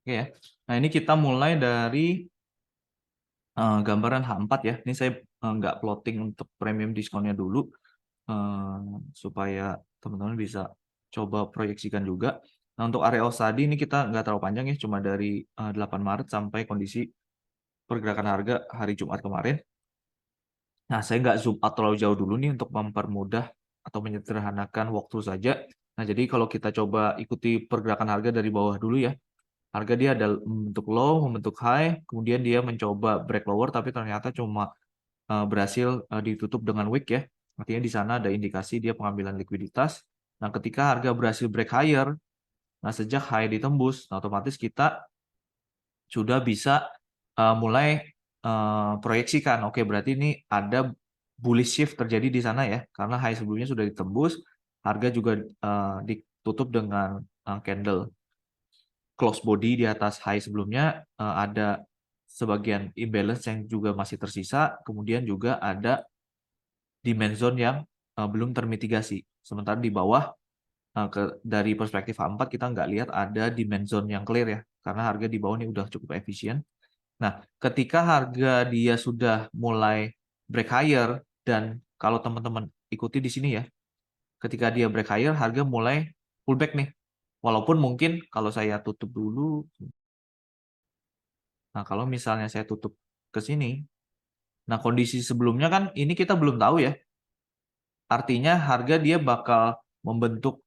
Oke ya. Nah, ini kita mulai dari gambaran H4 ya. Ini saya nggak plotting untuk premium diskonnya dulu supaya teman-teman bisa coba proyeksikan juga. Nah, untuk area of study ini kita nggak terlalu panjang ya, cuma dari 8 Maret sampai kondisi pergerakan harga hari Jumat kemarin. Nah, saya nggak zoom out terlalu jauh dulu nih untuk mempermudah atau menyederhanakan walkthrough saja. Nah, jadi kalau kita coba ikuti pergerakan harga dari bawah dulu ya. Harga dia ada membentuk low, membentuk high, kemudian dia mencoba break lower, tapi ternyata cuma berhasil ditutup dengan wick ya. Artinya di sana ada indikasi dia pengambilan likuiditas. Nah, ketika harga berhasil break higher, nah sejak high ditembus, nah otomatis kita sudah bisa mulai proyeksikan. Oke, berarti ini ada bullish shift terjadi di sana ya, karena high sebelumnya sudah ditembus, harga juga ditutup dengan candle close body di atas high sebelumnya, ada sebagian imbalance yang juga masih tersisa, kemudian juga ada demand zone yang belum termitigasi. Sementara di bawah dari perspektif H4 kita nggak lihat ada demand zone yang clear ya, karena harga di bawah ini udah cukup efisien. Nah, ketika harga dia sudah mulai break higher dan kalau teman-teman ikuti di sini ya, ketika dia break higher, harga mulai pullback nih. Walaupun mungkin kalau saya tutup dulu, nah kalau misalnya saya tutup ke sini, nah kondisi sebelumnya kan ini kita belum tahu ya. Artinya harga dia bakal membentuk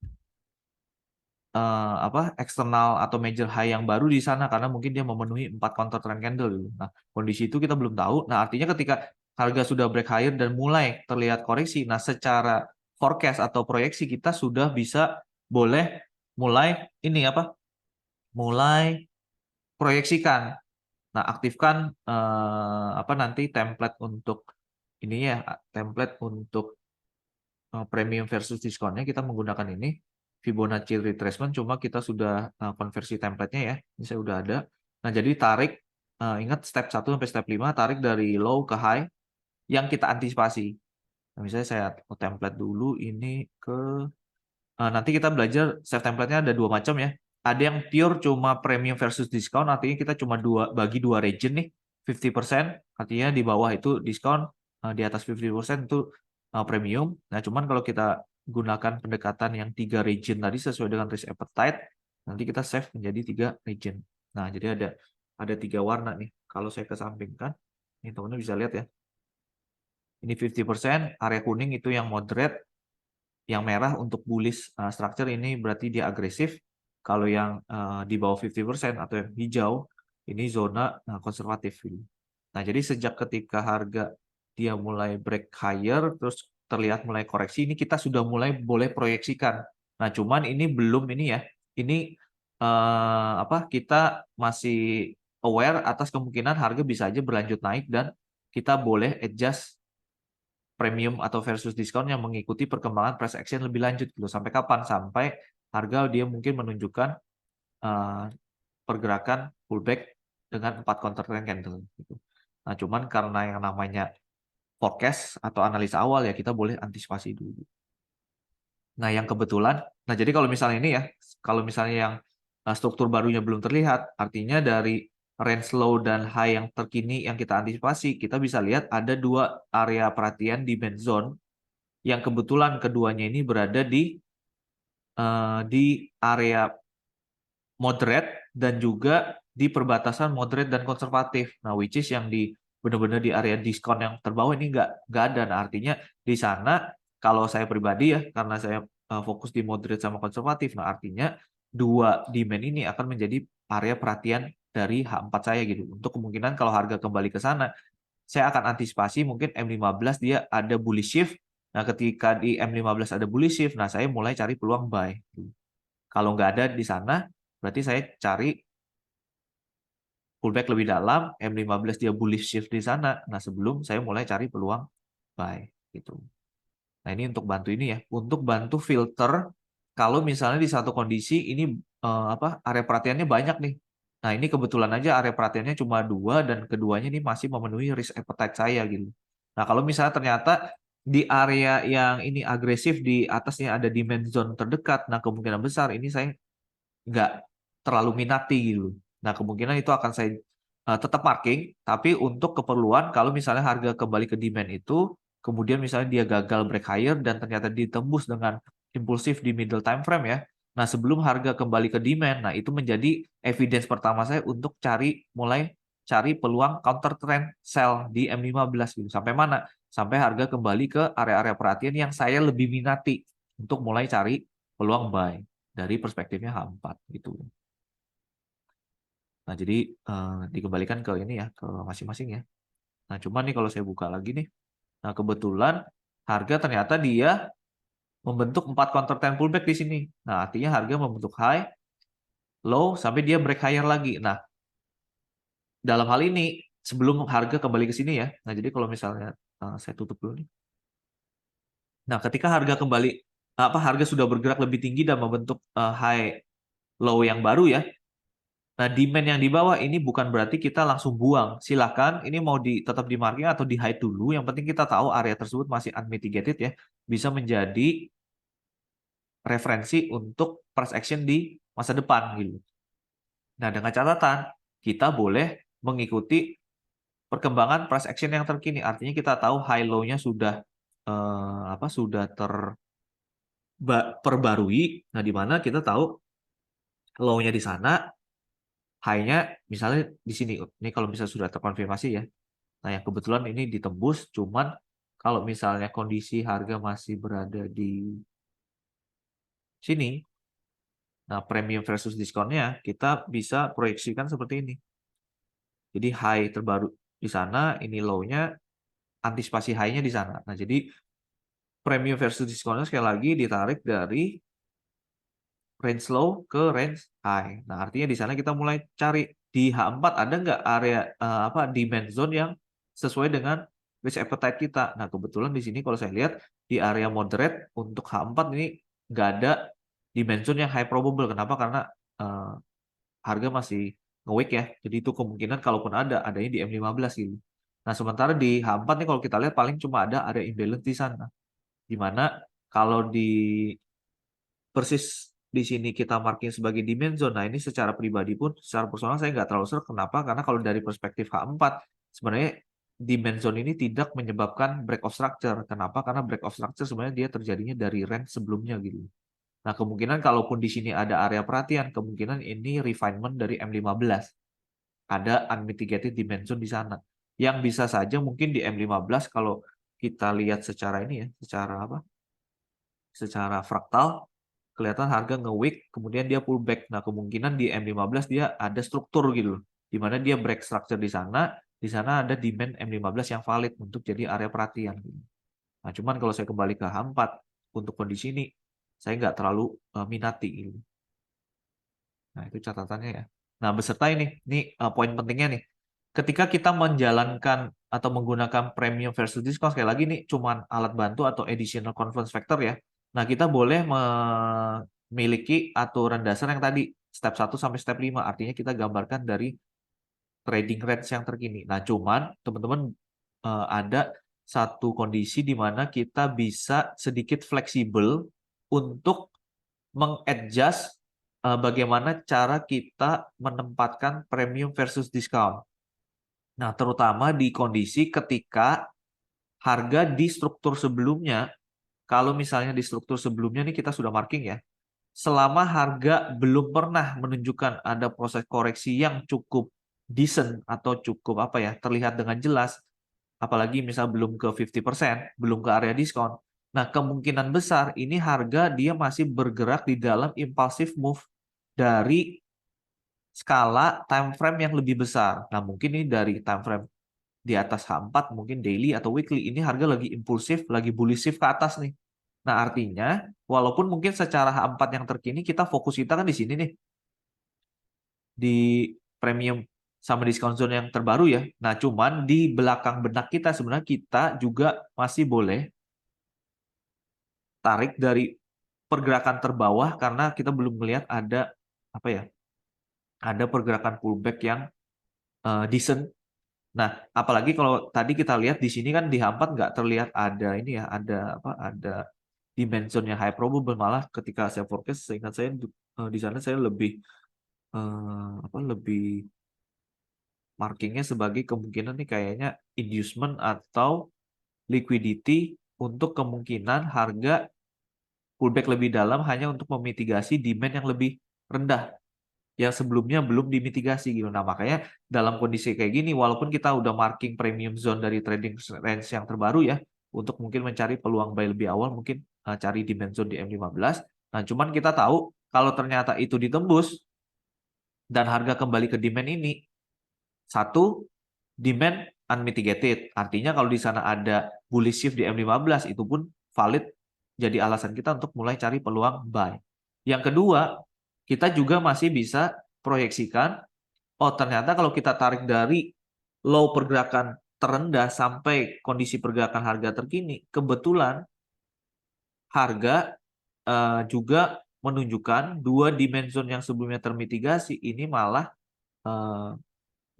eksternal atau major high yang baru di sana karena mungkin dia memenuhi 4 counter trend candle dulu. Nah, kondisi itu kita belum tahu. Nah, artinya ketika harga sudah break higher dan mulai terlihat koreksi, nah secara forecast atau proyeksi kita sudah bisa boleh mulai ini mulai proyeksikan. Nah, aktifkan nanti template untuk ini ya, template untuk premium versus diskonnya kita menggunakan ini Fibonacci retracement, cuma kita sudah konversi template-nya ya. Ini saya udah ada. Nah, jadi tarik ingat step 1 sampai step 5 tarik dari low ke high yang kita antisipasi. Nah, misalnya saya template dulu ini ke nanti kita belajar save template-nya ada dua macam ya. Ada yang pure cuma premium versus diskon, artinya kita cuma bagi dua region nih, 50%, artinya di bawah itu diskon, di atas 50% itu premium. Nah, cuman kalau kita gunakan pendekatan yang 3 region tadi sesuai dengan risk appetite, nanti kita save menjadi 3 region. Nah, jadi ada 3 warna nih. Kalau saya kesampingkan, ini teman-teman bisa lihat ya. Ini 50%, area kuning itu yang moderate, yang merah untuk bullish structure ini berarti dia agresif. Kalau yang di bawah 50% atau yang hijau ini zona konservatif. Nah, jadi sejak ketika harga dia mulai break higher terus terlihat mulai koreksi, ini kita sudah mulai boleh proyeksikan. Nah, cuman ini belum ini ya. Ini kita masih aware atas kemungkinan harga bisa aja berlanjut naik dan kita boleh adjust premium atau versus diskon yang mengikuti perkembangan price action lebih lanjut gitu. Sampai kapan? Sampai harga dia mungkin menunjukkan pergerakan pullback dengan 4 counter trend candle gitu. Nah, cuman karena yang namanya forecast atau analisa awal ya kita boleh antisipasi dulu. Nah, yang kebetulan, nah jadi kalau misalnya ini ya, kalau misalnya yang struktur barunya belum terlihat, artinya dari range low dan high yang terkini yang kita antisipasi, kita bisa lihat ada dua area perhatian di band zone yang kebetulan keduanya ini berada di area moderate dan juga di perbatasan moderate dan konservatif. Nah, which is yang di benar-benar di area diskon yang terbawah ini nggak ada. Nah, artinya di sana kalau saya pribadi ya, karena saya fokus di moderate sama konservatif, nah artinya dua demand ini akan menjadi area perhatian dari H4 saya gitu. Untuk kemungkinan kalau harga kembali ke sana, saya akan antisipasi mungkin M15 dia ada bullish shift. Nah, ketika di M15 ada bullish shift, nah saya mulai cari peluang buy. Kalau nggak ada di sana, berarti saya cari pullback lebih dalam, M15 dia bullish shift di sana. Nah, sebelum saya mulai cari peluang buy gitu. Nah, ini untuk bantu ini ya, untuk bantu filter kalau misalnya di satu kondisi ini area perhatiannya banyak nih. Nah, ini kebetulan aja area perhatiannya cuma dua dan keduanya ini masih memenuhi risk appetite saya gitu. Nah, kalau misalnya ternyata di area yang ini agresif di atasnya ada demand zone terdekat, nah kemungkinan besar ini saya nggak terlalu minati gitu. Nah, kemungkinan itu akan saya tetap marking, tapi untuk keperluan kalau misalnya harga kembali ke demand itu, kemudian misalnya dia gagal break higher dan ternyata ditembus dengan impulsif di middle time frame ya. Nah, sebelum harga kembali ke demand, nah itu menjadi evidence pertama saya untuk mulai cari peluang counter trend sell di M15 gitu. Sampai mana? Sampai harga kembali ke area-area perhatian yang saya lebih minati untuk mulai cari peluang buy dari perspektifnya H4 gitu. Nah, jadi dikembalikan ke ini ya, ke masing-masing ya. Nah, cuman nih kalau saya buka lagi nih, nah kebetulan harga ternyata dia membentuk 4 counter trend pullback di sini. Nah, artinya harga membentuk high, low, sampai dia break higher lagi. Nah, dalam hal ini, sebelum harga kembali ke sini ya, nah jadi kalau misalnya saya tutup dulu nih. Nah, ketika harga kembali, harga sudah bergerak lebih tinggi dan membentuk high, low yang baru ya, nah, demand yang di bawah ini bukan berarti kita langsung buang. Silakan, ini mau tetap di marking atau di hide dulu. Yang penting kita tahu area tersebut masih unmitigated ya. Bisa menjadi referensi untuk price action di masa depan gitu. Nah, dengan catatan kita boleh mengikuti perkembangan price action yang terkini. Artinya kita tahu high low-nya sudah sudah terperbarui. Nah, di mana kita tahu low-nya di sana, high-nya misalnya di sini. Ini kalau misalnya sudah terkonfirmasi ya. Nah, yang kebetulan ini ditembus, cuman kalau misalnya kondisi harga masih berada di sini, nah premium versus diskonnya kita bisa proyeksikan seperti ini. Jadi high terbaru di sana, ini low-nya, antisipasi high-nya di sana. Nah, jadi premium versus diskonnya sekali lagi ditarik dari range low ke range high. Nah, artinya di sana kita mulai cari di H4 ada nggak area demand zone yang sesuai dengan risk appetite kita. Nah, kebetulan di sini kalau saya lihat di area moderate untuk H4 ini nggak ada demand zone yang high probable. Kenapa? Karena harga masih nge-weak ya. Jadi itu kemungkinan kalaupun adanya di M15 gitu. Nah, sementara di H4 nih kalau kita lihat paling cuma ada area imbalance di sana. Di mana kalau di persis di sini kita marking sebagai demand zone. Nah, ini secara pribadi pun, secara personal saya nggak terlalu serak. Kenapa? Karena kalau dari perspektif H4, sebenarnya demand zone ini tidak menyebabkan break of structure. Kenapa? Karena break of structure sebenarnya dia terjadinya dari range sebelumnya gitu. Nah, kemungkinan kalaupun di sini ada area perhatian, kemungkinan ini refinement dari M15. Ada unmitigated demand zone di sana. Yang bisa saja mungkin di M15 kalau kita lihat secara ini ya, secara apa? Secara fraktal, kelihatan harga nge-wick, kemudian dia pullback. Nah, kemungkinan di M15 dia ada struktur gitu loh, di mana dia break structure di sana ada demand M15 yang valid untuk jadi area perhatian. Nah, cuman kalau saya kembali ke H4, untuk kondisi ini, saya nggak terlalu minati gitu. Nah, itu catatannya ya. Nah, beserta ini poin pentingnya nih. Ketika kita menjalankan atau menggunakan premium versus discount, sekali lagi nih cuman alat bantu atau additional confidence factor ya. Nah, kita boleh memiliki aturan dasar yang tadi, step 1 sampai step 5. Artinya kita gambarkan dari trading range yang terkini. Nah, cuman teman-teman ada satu kondisi di mana kita bisa sedikit fleksibel untuk mengadjust bagaimana cara kita menempatkan premium versus discount. Nah, terutama di kondisi ketika harga di struktur sebelumnya, kalau misalnya di struktur sebelumnya nih kita sudah marking ya, selama harga belum pernah menunjukkan ada proses koreksi yang cukup decent atau cukup terlihat dengan jelas, apalagi misal belum ke 50%, belum ke area diskon. Nah, kemungkinan besar ini harga dia masih bergerak di dalam impulsive move dari skala time frame yang lebih besar. Nah, mungkin ini dari time frame di atas H4, mungkin daily atau weekly, ini harga lagi impulsif, lagi bullish ke atas nih. Nah, artinya walaupun mungkin secara H4 yang terkini fokus kita kan di sini nih, di premium sama discount zone yang terbaru ya. Nah, cuman di belakang benak kita sebenarnya kita juga masih boleh tarik dari pergerakan terbawah karena kita belum melihat ada ada pergerakan pullback yang decent. Nah, apalagi kalau tadi kita lihat di sini kan di H4 nggak terlihat ada ini ya, ada dimension yang high probable, malah ketika saya forecast seingat saya di sana saya lebih lebih markingnya sebagai kemungkinan nih kayaknya inducement atau liquidity untuk kemungkinan harga pullback lebih dalam hanya untuk memitigasi demand yang lebih rendah yang sebelumnya belum dimitigasi gitu. Nah, makanya dalam kondisi kayak gini, walaupun kita udah marking premium zone dari trading range yang terbaru ya, untuk mungkin mencari peluang buy lebih awal, mungkin cari demand zone di M15. Nah, cuman kita tahu kalau ternyata itu ditembus dan harga kembali ke demand ini, satu, demand unmitigated. Artinya kalau di sana ada bullish shift di M15, itu pun valid jadi alasan kita untuk mulai cari peluang buy. Yang kedua, kita juga masih bisa proyeksikan, oh ternyata kalau kita tarik dari low pergerakan terendah sampai kondisi pergerakan harga terkini, kebetulan harga juga menunjukkan dua demand zone yang sebelumnya termitigasi ini malah eh,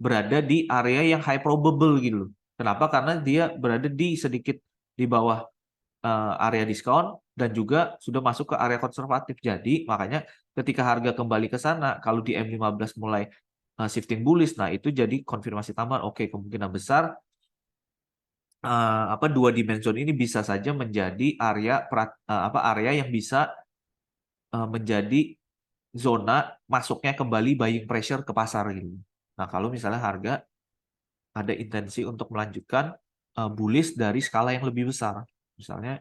berada di area yang high probable gitu loh. Kenapa? Karena dia berada di sedikit di bawah area diskon dan juga sudah masuk ke area konservatif. Jadi makanya ketika harga kembali ke sana, kalau di M15 mulai shifting bullish, nah itu jadi konfirmasi tambahan. Oke, kemungkinan besar dua dimension ini bisa saja menjadi area yang bisa menjadi zona masuknya kembali buying pressure ke pasar gitu. Nah, kalau misalnya harga ada intensi untuk melanjutkan bullish dari skala yang lebih besar, misalnya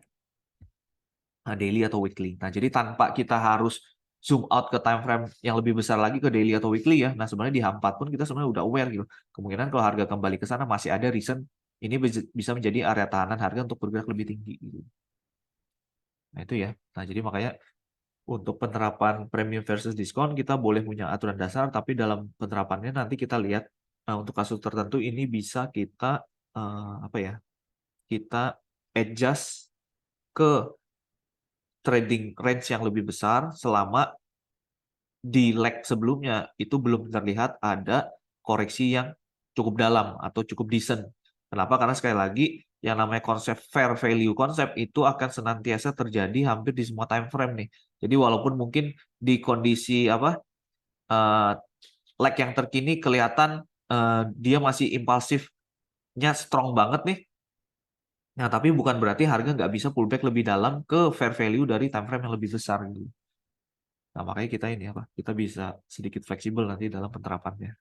daily atau weekly. Nah, jadi tanpa kita harus zoom out ke time frame yang lebih besar lagi ke daily atau weekly ya. Nah, sebenarnya di H4 pun kita sebenarnya udah aware gitu. Kemungkinan kalau harga kembali ke sana masih ada reason ini bisa menjadi area tahanan harga untuk bergerak lebih tinggi gitu. Nah, itu ya. Nah, jadi makanya untuk penerapan premium versus diskon kita boleh punya aturan dasar, tapi dalam penerapannya nanti kita lihat untuk kasus tertentu ini bisa kita kita adjust ke trading range yang lebih besar selama di leg sebelumnya itu belum terlihat ada koreksi yang cukup dalam atau cukup decent. Kenapa? Karena sekali lagi yang namanya konsep fair value konsep itu akan senantiasa terjadi hampir di semua time frame nih. Jadi walaupun mungkin di kondisi uh, leg yang terkini kelihatan dia masih impulsifnya strong banget nih. Nah, tapi bukan berarti harga nggak bisa pullback lebih dalam ke fair value dari time frame yang lebih besar gitu. Nah, makanya kita kita bisa sedikit fleksibel nanti dalam penerapannya.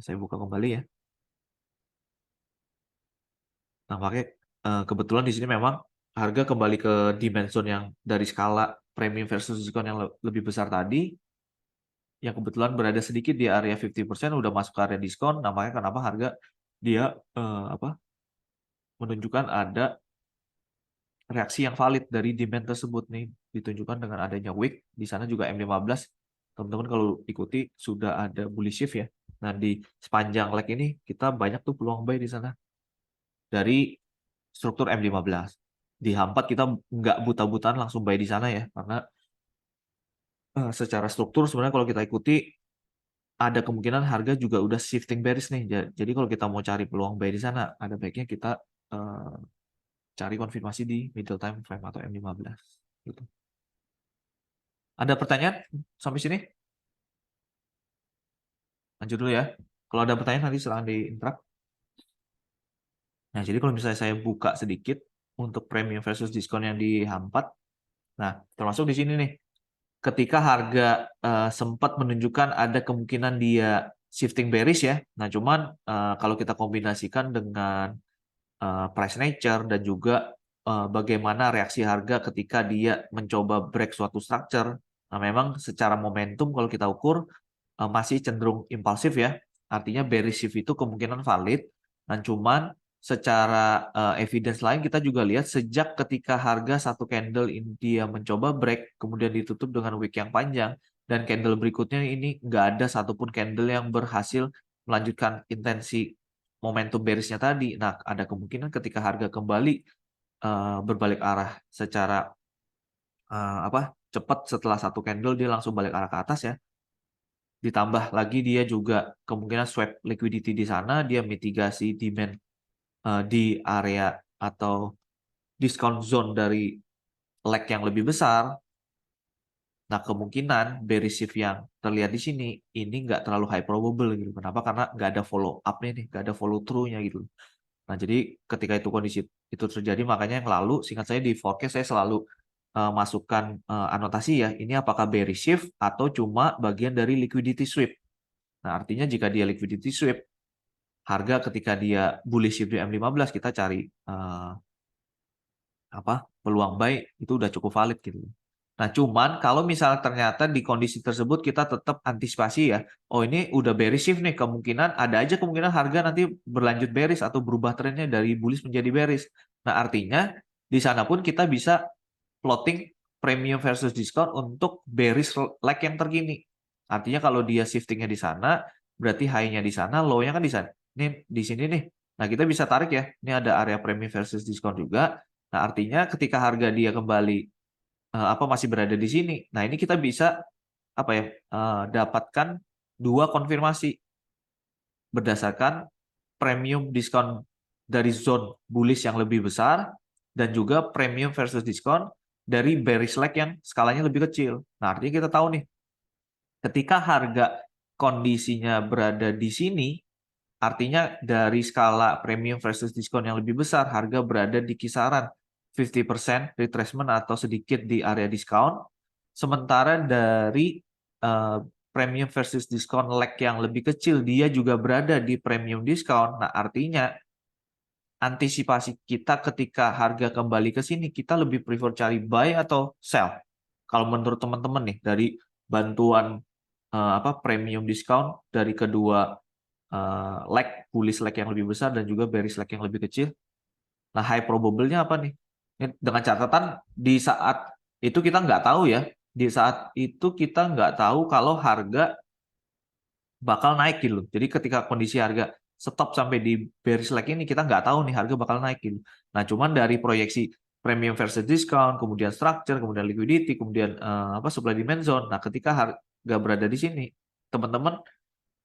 Saya buka kembali ya. Nah, makanya kebetulan di sini memang harga kembali ke dimension yang dari skala premium versus diskon yang lebih besar tadi, yang kebetulan berada sedikit di area 50%, udah masuk ke area diskon. Nah, makanya kenapa harga dia menunjukkan ada reaksi yang valid dari demand tersebut nih, ditunjukkan dengan adanya wick. Di sana juga M15, teman-teman kalau ikuti sudah ada bullish shift ya. Nah, di sepanjang leg ini kita banyak tuh peluang buy di sana dari struktur M15. Di H4 kita nggak buta-butaan langsung buy di sana ya, karena secara struktur sebenarnya kalau kita ikuti ada kemungkinan harga juga udah shifting bearish nih. Jadi kalau kita mau cari peluang buy di sana, ada baiknya kita uh, cari konfirmasi di middle time frame atau M15 gitu. Ada pertanyaan sampai sini? Lanjut dulu ya. Kalau ada pertanyaan nanti silahkan di-interrupt. Nah, jadi kalau misalnya saya buka sedikit untuk premium versus diskon yang di H4, nah termasuk di sini nih, ketika harga sempat menunjukkan ada kemungkinan dia shifting bearish ya. Nah, cuman kalau kita kombinasikan dengan price nature dan juga bagaimana reaksi harga ketika dia mencoba break suatu structure. Nah, memang secara momentum kalau kita ukur masih cenderung impulsif ya. Artinya bearish shift itu kemungkinan valid. Dan cuman secara evidence lain kita juga lihat sejak ketika harga satu candle ini dia mencoba break kemudian ditutup dengan wick yang panjang dan candle berikutnya ini nggak ada satupun candle yang berhasil melanjutkan intensi momentum bearishnya tadi. Nah, ada kemungkinan ketika harga kembali berbalik arah secara cepat setelah satu candle dia langsung balik arah ke atas ya. Ditambah lagi dia juga kemungkinan swap liquidity di sana, dia mitigasi demand di area atau discount zone dari leg yang lebih besar. Nah, kemungkinan bearish shift yang terlihat di sini ini nggak terlalu high probable gitu. Kenapa? Karena nggak ada follow up-nya nih, nggak ada follow through-nya gitu. Nah, jadi ketika itu kondisi itu terjadi, makanya yang lalu, singkat saya di forecast saya selalu masukkan anotasi ya, ini apakah bearish shift atau cuma bagian dari liquidity sweep. Nah, artinya jika dia liquidity sweep, harga ketika dia bullish shift di M15, kita cari peluang buy itu udah cukup valid gitu. Nah, cuman kalau misalnya ternyata di kondisi tersebut kita tetap antisipasi ya, oh ini udah bearish shift nih, kemungkinan ada aja kemungkinan harga nanti berlanjut bearish atau berubah trennya dari bullish menjadi bearish. Nah, artinya di sana pun kita bisa plotting premium versus diskon untuk bearish leg yang terkini. Artinya kalau dia shiftingnya di sana, berarti high-nya di sana, low-nya kan di sana. Ini di sini nih. Nah, kita bisa tarik ya. Ini ada area premium versus diskon juga. Nah, artinya ketika harga dia kembali masih berada di sini. Nah, ini kita bisa dapatkan dua konfirmasi berdasarkan premium diskon dari zone bullish yang lebih besar dan juga premium versus diskon dari bearish leg yang skalanya lebih kecil. Nah, artinya kita tahu nih, ketika harga kondisinya berada di sini, artinya dari skala premium versus diskon yang lebih besar, harga berada di kisaran 50% retracement atau sedikit di area diskon. Sementara dari premium versus diskon leg yang lebih kecil, dia juga berada di premium diskon. Nah, artinya antisipasi kita ketika harga kembali ke sini, kita lebih prefer cari buy atau sell. Kalau menurut teman-teman nih, dari bantuan premium discount dari kedua leg, bullish leg yang lebih besar dan juga bearish leg yang lebih kecil. Nah, high probable-nya apa nih? Dengan catatan di saat itu kita nggak tahu ya, di saat itu kita nggak tahu kalau harga bakal naik gitu. Jadi ketika kondisi harga stop sampai di bearish leg ini, kita nggak tahu nih harga bakal naik gitu. Nah, cuman dari proyeksi premium versus discount, kemudian structure, kemudian liquidity, kemudian supply demand zone. Nah, ketika harga berada di sini, teman-teman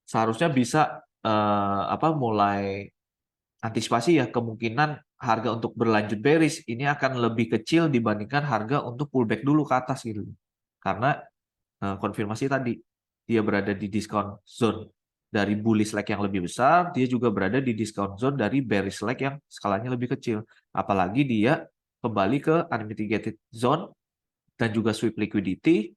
seharusnya bisa mulai antisipasi ya, kemungkinan harga untuk berlanjut bearish ini akan lebih kecil dibandingkan harga untuk pullback dulu ke atas gitu. Karena konfirmasi tadi dia berada di discount zone dari bullish leg yang lebih besar, dia juga berada di discount zone dari bearish leg yang skalanya lebih kecil. Apalagi dia kembali ke unmitigated zone dan juga sweep liquidity.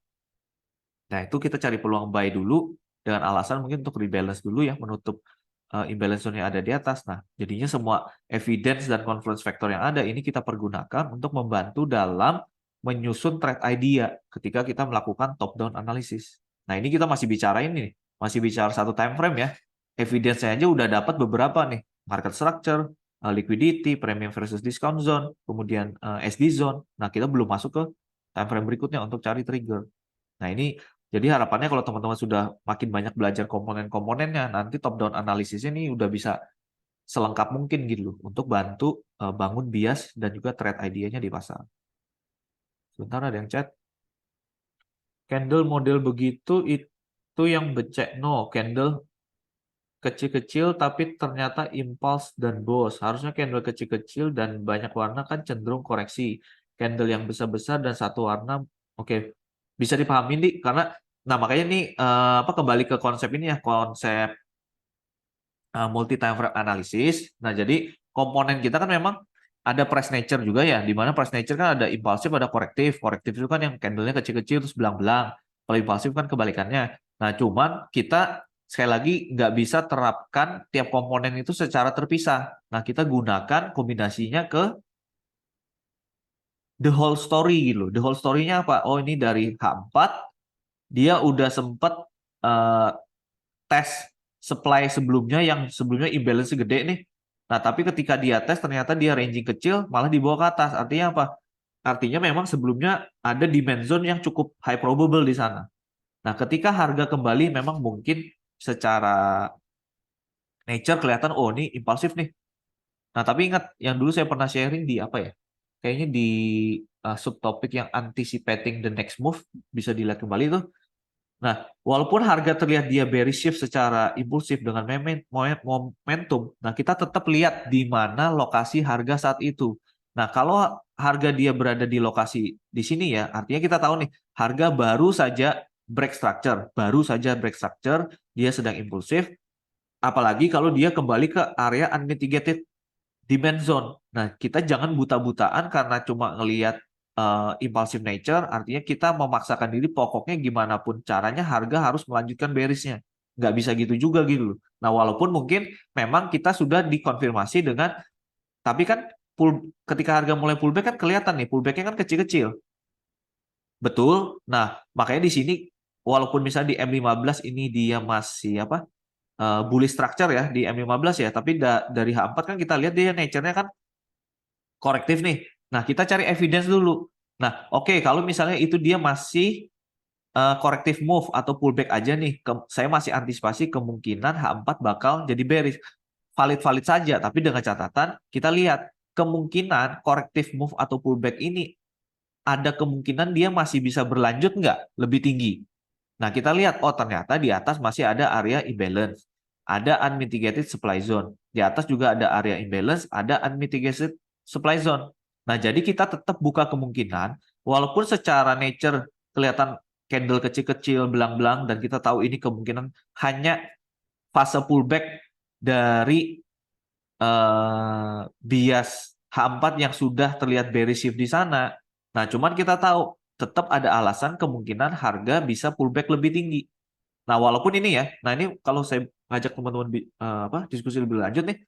Nah, itu kita cari peluang buy dulu dengan alasan mungkin untuk rebalance dulu ya, menutup imbalance zone yang ada di atas. Nah, jadinya semua evidence dan confluence factor yang ada ini kita pergunakan untuk membantu dalam menyusun trade idea ketika kita melakukan top down analysis. Nah, ini kita masih bicara ini, masih bicara satu time frame ya. Evidence-nya aja udah dapat beberapa nih, market structure, liquidity, premium versus discount zone, kemudian SD zone. Nah, kita belum masuk ke time frame berikutnya untuk cari trigger. Nah, ini jadi harapannya kalau teman-teman sudah makin banyak belajar komponen-komponennya, nanti top down analisis ini udah bisa selengkap mungkin gitu loh untuk bantu bangun bias dan juga trade idea-nya di pasar. Sebentar ada yang chat. Candle model begitu itu yang becek. No, candle kecil-kecil tapi ternyata impulse dan boss. Harusnya candle kecil-kecil dan banyak warna kan cenderung koreksi. Candle yang besar-besar dan satu warna, oke, bisa dipahami nih karena nah makanya nih kembali ke konsep ini ya, konsep multi time frame analysis. Nah, jadi komponen kita kan memang ada price nature juga ya, di mana price nature kan ada impulsif, ada korektif. Korektif itu kan yang candlenya kecil-kecil terus belang-belang. Kalau impulsif kan kebalikannya. Nah, cuman kita sekali lagi nggak bisa terapkan tiap komponen itu secara terpisah. Nah, kita gunakan kombinasinya ke the whole story gitu loh. The whole story-nya apa? Oh, ini dari H4 dia udah sempat tes supply sebelumnya yang sebelumnya imbalance gede nih. Nah, tapi ketika dia tes ternyata dia ranging kecil malah dibawa ke atas. Artinya apa? Artinya memang sebelumnya ada demand zone yang cukup high probable di sana. Nah, ketika harga kembali memang mungkin secara nature kelihatan oh ini impulsif nih. Nah, tapi ingat yang dulu saya pernah sharing di apa ya? Kayaknya di subtopik yang anticipating the next move bisa dilihat kembali tuh. Nah, walaupun harga terlihat dia bearish shift secara impulsif dengan momentum, nah kita tetap lihat di mana lokasi harga saat itu. Nah, kalau harga dia berada di lokasi di sini ya, artinya kita tahu nih, harga baru saja break structure, dia sedang impulsif, apalagi kalau dia kembali ke area unmitigated demand zone. Nah, kita jangan buta-butaan karena cuma ngelihat impulsive nature, artinya kita memaksakan diri pokoknya gimana pun caranya harga harus melanjutkan bearish-nya. Nggak bisa gitu juga gitu loh. Nah, walaupun mungkin memang kita sudah dikonfirmasi dengan, tapi kan ketika harga mulai pullback kan kelihatan nih, pullback-nya kan kecil-kecil. Betul. Nah, makanya di sini walaupun misalnya di M15 ini dia masih apa? Bullish structure ya di M15 ya, tapi dari H4 kan kita lihat dia nature-nya kan korektif nih. Nah, kita cari evidence dulu. Nah, oke, kalau misalnya itu dia masih korektif move atau pullback aja nih, saya masih antisipasi kemungkinan H4 bakal jadi bearish. Valid-valid saja, tapi dengan catatan kita lihat kemungkinan korektif move atau pullback ini ada kemungkinan dia masih bisa berlanjut nggak lebih tinggi. Nah, kita lihat, oh ternyata di atas masih ada area imbalance, ada unmitigated supply zone. Di atas juga ada area imbalance, ada unmitigated supply zone. Nah, jadi kita tetap buka kemungkinan, walaupun secara nature kelihatan candle kecil-kecil, belang-belang, dan kita tahu ini kemungkinan hanya fase pullback dari bias H4 yang sudah terlihat bearish shift di sana. Nah, cuman kita tahu tetap ada alasan kemungkinan harga bisa pullback lebih tinggi. Nah, walaupun ini ya, nah ini kalau saya ngajak teman-teman diskusi lebih lanjut nih,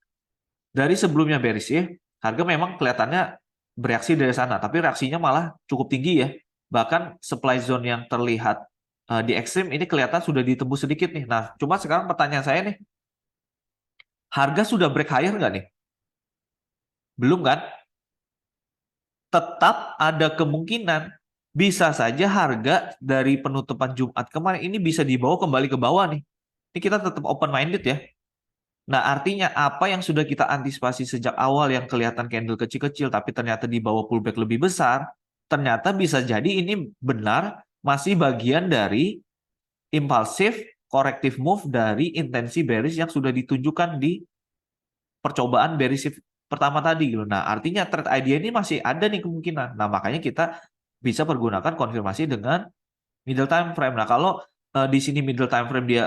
dari sebelumnya bearish shift, harga memang kelihatannya bereaksi dari sana, tapi reaksinya malah cukup tinggi ya. Bahkan supply zone yang terlihat di ekstrim ini kelihatan sudah ditembus sedikit nih. Nah, cuma sekarang pertanyaan saya nih, harga sudah break higher nggak nih? Belum kan? Tetap ada kemungkinan bisa saja harga dari penutupan Jumat kemarin ini bisa dibawa kembali ke bawah nih. Ini kita tetap open minded ya. Nah, artinya apa yang sudah kita antisipasi sejak awal yang kelihatan candle kecil-kecil tapi ternyata dibawa pullback lebih besar, ternyata bisa jadi ini benar masih bagian dari impulsif corrective move dari intensi bearish yang sudah ditunjukkan di percobaan bearish pertama tadi gitu. Nah, artinya trade idea ini masih ada nih kemungkinan. Nah, makanya kita bisa pergunakan konfirmasi dengan middle time frame. Nah, kalau di sini middle time frame dia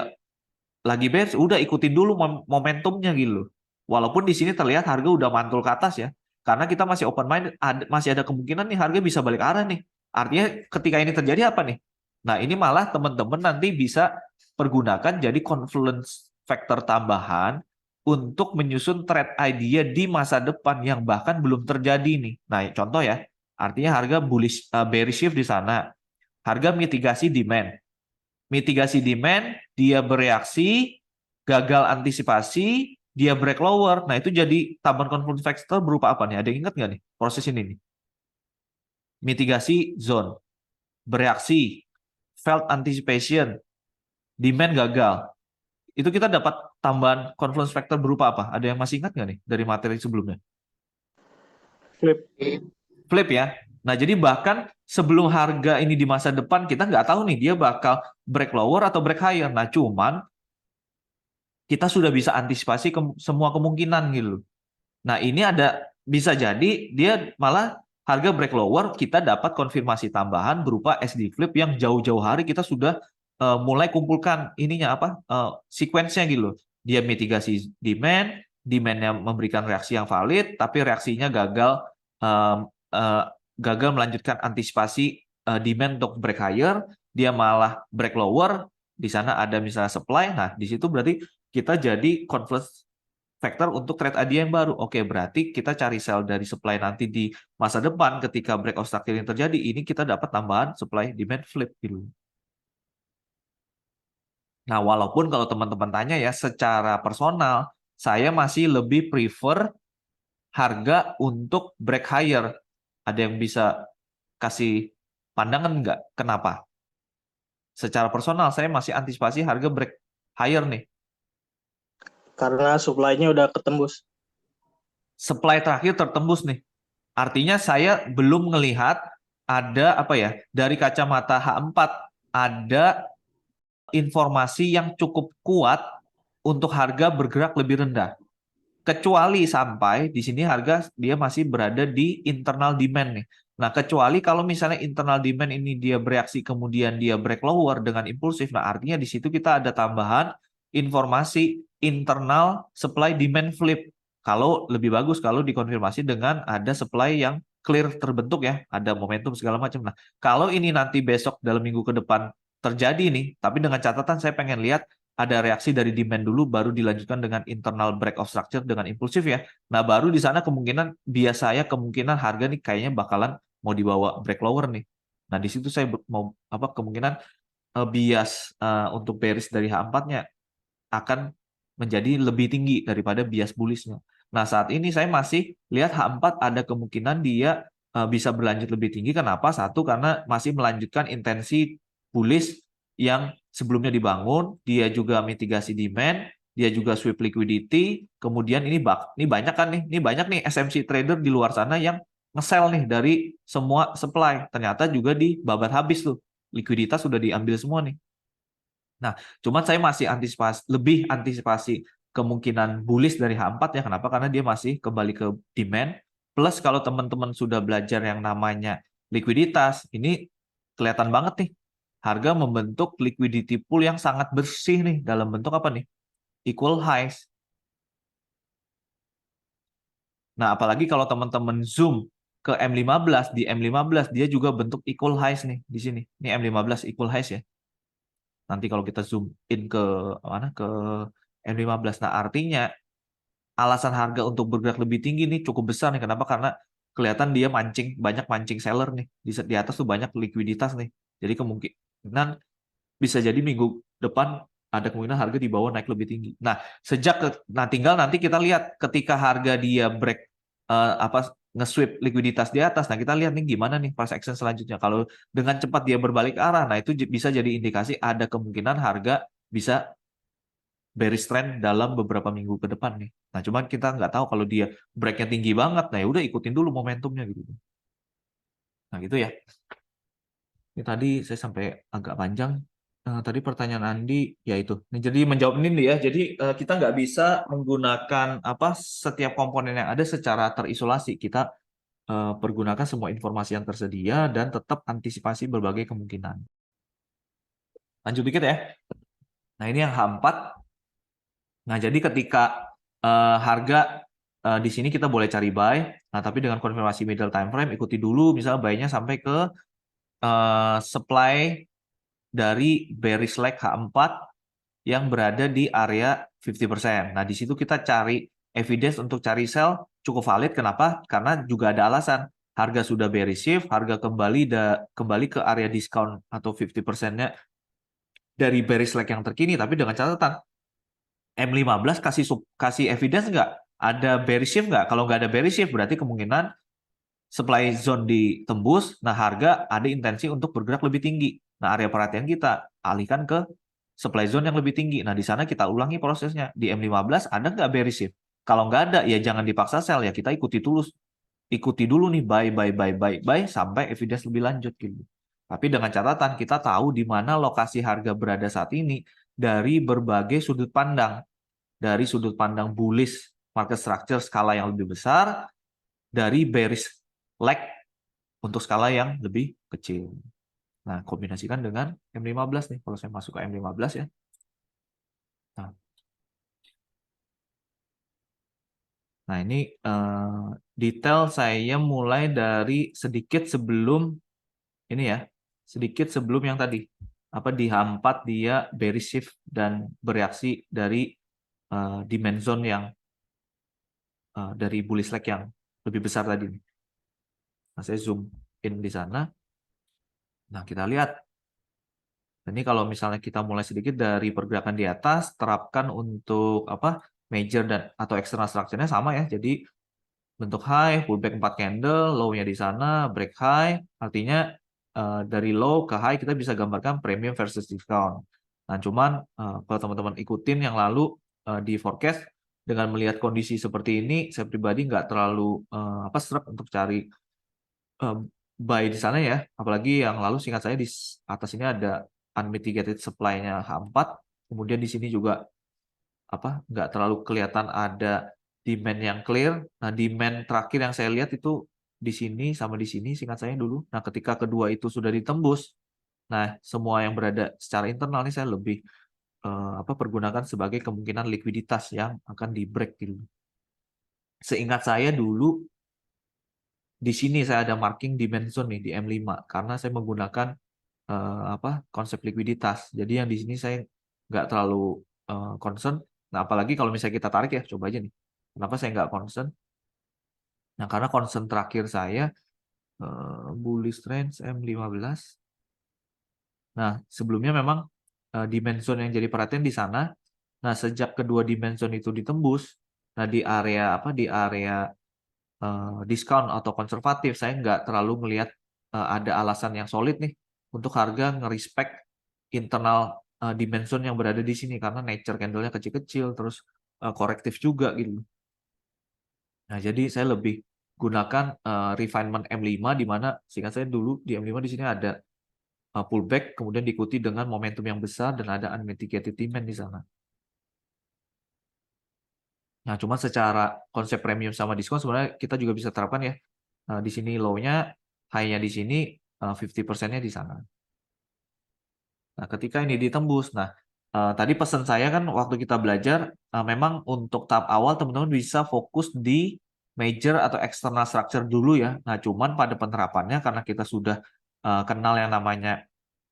lagi bearish, udah ikutin dulu momentumnya gitu. Walaupun di sini terlihat harga udah mantul ke atas ya. Karena kita masih open mind, masih ada kemungkinan nih harga bisa balik arah nih. Artinya ketika ini terjadi apa nih? Nah, ini malah teman-teman nanti bisa pergunakan jadi confluence factor tambahan untuk menyusun trade idea di masa depan yang bahkan belum terjadi nih. Nah, contoh ya, artinya harga bullish bearish shift di sana. Harga mitigasi demand. Mitigasi demand, dia bereaksi, gagal antisipasi, dia break lower. Nah, itu jadi tambahan confluence factor berupa apa nih? Ada yang ingat nggak nih proses ini nih? Mitigasi zone, bereaksi, failed anticipation, demand gagal. Itu kita dapat tambahan confluence factor berupa apa? Ada yang masih ingat nggak nih dari materi sebelumnya? Flip. Flip ya. Nah, jadi bahkan sebelum harga ini di masa depan, kita nggak tahu nih dia bakal break lower atau break higher. Nah, cuman kita sudah bisa antisipasi semua kemungkinan gitu. Nah, ini ada bisa jadi dia malah harga break lower, kita dapat konfirmasi tambahan berupa SD flip yang jauh-jauh hari kita sudah mulai kumpulkan ininya apa sequence-nya gitu loh. Dia mitigasi demand, demand-nya memberikan reaksi yang valid, tapi reaksinya gagal gagal melanjutkan antisipasi demand untuk break higher, dia malah break lower, di sana ada misalnya supply. Nah, di situ berarti kita jadi confluence factor untuk trade idea yang baru. Oke, berarti kita cari sell dari supply nanti di masa depan ketika breakout structure yang terjadi, ini kita dapat tambahan supply demand flip gitu. Nah, walaupun kalau teman-teman tanya ya, secara personal, saya masih lebih prefer harga untuk break higher. Ada yang bisa kasih pandangan nggak? Kenapa? Secara personal, saya masih antisipasi harga break higher nih. Karena supply-nya udah ketembus. Supply terakhir tertembus nih. Artinya saya belum melihat ada apa ya, dari kacamata H4 ada informasi yang cukup kuat untuk harga bergerak lebih rendah. kecuali sampai di sini harga dia masih berada di internal demand nih. Nah, kecuali kalau misalnya internal demand ini dia bereaksi kemudian dia break lower dengan impulsif, nah artinya di situ kita ada tambahan informasi internal supply demand flip. Kalau lebih bagus kalau dikonfirmasi dengan ada supply yang clear terbentuk ya, ada momentum segala macam. Nah, kalau ini nanti besok dalam minggu ke depan terjadi nih, tapi dengan catatan saya pengen lihat ada reaksi dari demand dulu, baru dilanjutkan dengan internal break of structure dengan impulsif ya. Nah, baru di sana kemungkinan harga nih kayaknya bakalan mau dibawa break lower nih. Nah, di situ saya mau kemungkinan bias untuk bearish dari H4-nya akan menjadi lebih tinggi daripada bias bullish-nya. Nah, saat ini saya masih lihat H4 ada kemungkinan dia bisa berlanjut lebih tinggi. Kenapa? Satu, karena masih melanjutkan intensi bullish yang sebelumnya dibangun, dia juga mitigasi demand, dia juga sweep liquidity, kemudian ini banyak kan nih, ini banyak nih SMC trader di luar sana yang nge-sell nih dari semua supply. Ternyata juga di babat habis tuh. Likuiditas sudah diambil semua nih. Nah, cuman saya masih lebih antisipasi kemungkinan bullish dari H4 ya. Kenapa? Karena dia masih kembali ke demand. Plus kalau teman-teman sudah belajar yang namanya likuiditas, ini kelihatan banget nih. Harga membentuk liquidity pool yang sangat bersih nih. Dalam bentuk apa nih? Equal highs. Nah, apalagi kalau teman-teman zoom ke M15, di M15 dia juga bentuk equal highs nih di sini. Ini M15 equal highs ya. Nanti kalau kita zoom in ke mana ke M15. Nah, artinya alasan harga untuk bergerak lebih tinggi nih cukup besar nih. Kenapa? Karena kelihatan dia banyak mancing seller nih. Di atas tuh banyak likuiditas nih. Jadi kemungkinan bisa jadi minggu depan ada kemungkinan harga di bawah naik lebih tinggi. Nah, tinggal nanti kita lihat ketika harga dia break nge-sweep likuiditas di atas. Nah, kita lihat nih gimana nih price action selanjutnya. Kalau dengan cepat dia berbalik arah, nah itu bisa jadi indikasi ada kemungkinan harga bisa bearish trend dalam beberapa minggu ke depan nih. Nah, cuman kita nggak tahu kalau dia breaknya tinggi banget, nah ya udah ikutin dulu momentumnya gitu. Nah, gitu ya. Ini tadi saya sampai agak panjang. Tadi pertanyaan Andi, ya itu. Nah, jadi menjawab ini ya. Jadi kita nggak bisa menggunakan setiap komponen yang ada secara terisolasi. Kita pergunakan semua informasi yang tersedia dan tetap antisipasi berbagai kemungkinan. Lanjut dikit ya. Nah, ini yang H4. Nah, jadi ketika harga di sini kita boleh cari buy. Nah, tapi dengan konfirmasi middle time frame ikuti dulu misalnya buy-nya sampai ke supply dari bearish leg H4 yang berada di area 50%. Nah, di situ kita cari evidence untuk cari sell cukup valid. Kenapa? Karena juga ada alasan. Harga sudah bearish shift, harga kembali ke area discount atau 50%-nya dari bearish leg yang terkini, tapi dengan catatan M15 kasih evidence nggak? Ada bearish shift nggak? Kalau nggak ada bearish shift, berarti kemungkinan supply zone ditembus, nah harga ada intensi untuk bergerak lebih tinggi. Nah, area perhatian kita alihkan ke supply zone yang lebih tinggi. Nah, di sana kita ulangi prosesnya. Di M15 ada nggak bearish shift? Kalau nggak ada, ya jangan dipaksa sell, ya kita ikuti dulu nih buy sampai evidence lebih lanjut gitu. Tapi dengan catatan kita tahu di mana lokasi harga berada saat ini dari berbagai sudut pandang. Dari sudut pandang bullish market structure skala yang lebih besar, dari bearish leg untuk skala yang lebih kecil. Nah, kombinasikan dengan M15 nih. Kalau saya masuk ke M15 ya. Nah, ini detail saya mulai dari sedikit sebelum ini ya. Sedikit sebelum yang tadi. Di H4 dia bearish shift dan bereaksi dari demand zone yang dari bullish leg yang lebih besar tadi. Nah, saya zoom in di sana. Nah, kita lihat. Ini kalau misalnya kita mulai sedikit dari pergerakan di atas, terapkan untuk major dan atau external structure-nya sama ya. Jadi bentuk high, pullback 4 candle, low-nya di sana, break high, artinya dari low ke high kita bisa gambarkan premium versus discount. Nah, cuman kalau teman-teman ikutin yang lalu di forecast, dengan melihat kondisi seperti ini, saya pribadi nggak terlalu serak untuk cari buy di sana ya. Apalagi yang lalu singkat saya di atas ini ada unmitigated supply-nya H4, kemudian di sini juga nggak terlalu kelihatan ada demand yang clear. Nah, demand terakhir yang saya lihat itu di sini sama di sini, singkat saya dulu. Nah, ketika kedua itu sudah ditembus, nah semua yang berada secara internal ini saya lebih pergunakan sebagai kemungkinan likuiditas yang akan di break gitu. Seingat saya dulu di sini saya ada marking demand zone nih di M5 karena saya menggunakan konsep likuiditas. Jadi yang di sini saya nggak terlalu concern. Nah, apalagi kalau misalnya kita tarik ya, coba aja nih. Kenapa saya nggak concern? Nah, karena concern terakhir saya bullish range M15. Nah, sebelumnya memang dimension yang jadi perhatian di sana. Nah, sejak kedua dimension itu ditembus, nah di area diskon atau konservatif, saya nggak terlalu melihat ada alasan yang solid nih untuk harga nge-respect internal dimension yang berada di sini karena nature candle-nya kecil-kecil, terus korektif juga gitu. Nah, jadi saya lebih gunakan refinement M5 di mana seingat saya dulu di M5 di sini ada pullback kemudian diikuti dengan momentum yang besar dan ada unmitigated demand di sana. Nah, cuma secara konsep premium sama diskon sebenarnya kita juga bisa terapkan ya. Di sini low-nya, high-nya di sini, 50%-nya di sana. Nah, ketika ini ditembus, nah tadi pesan saya kan waktu kita belajar, memang untuk tahap awal teman-teman bisa fokus di major atau external structure dulu ya. Nah, cuman pada penerapannya karena kita sudah kenal yang namanya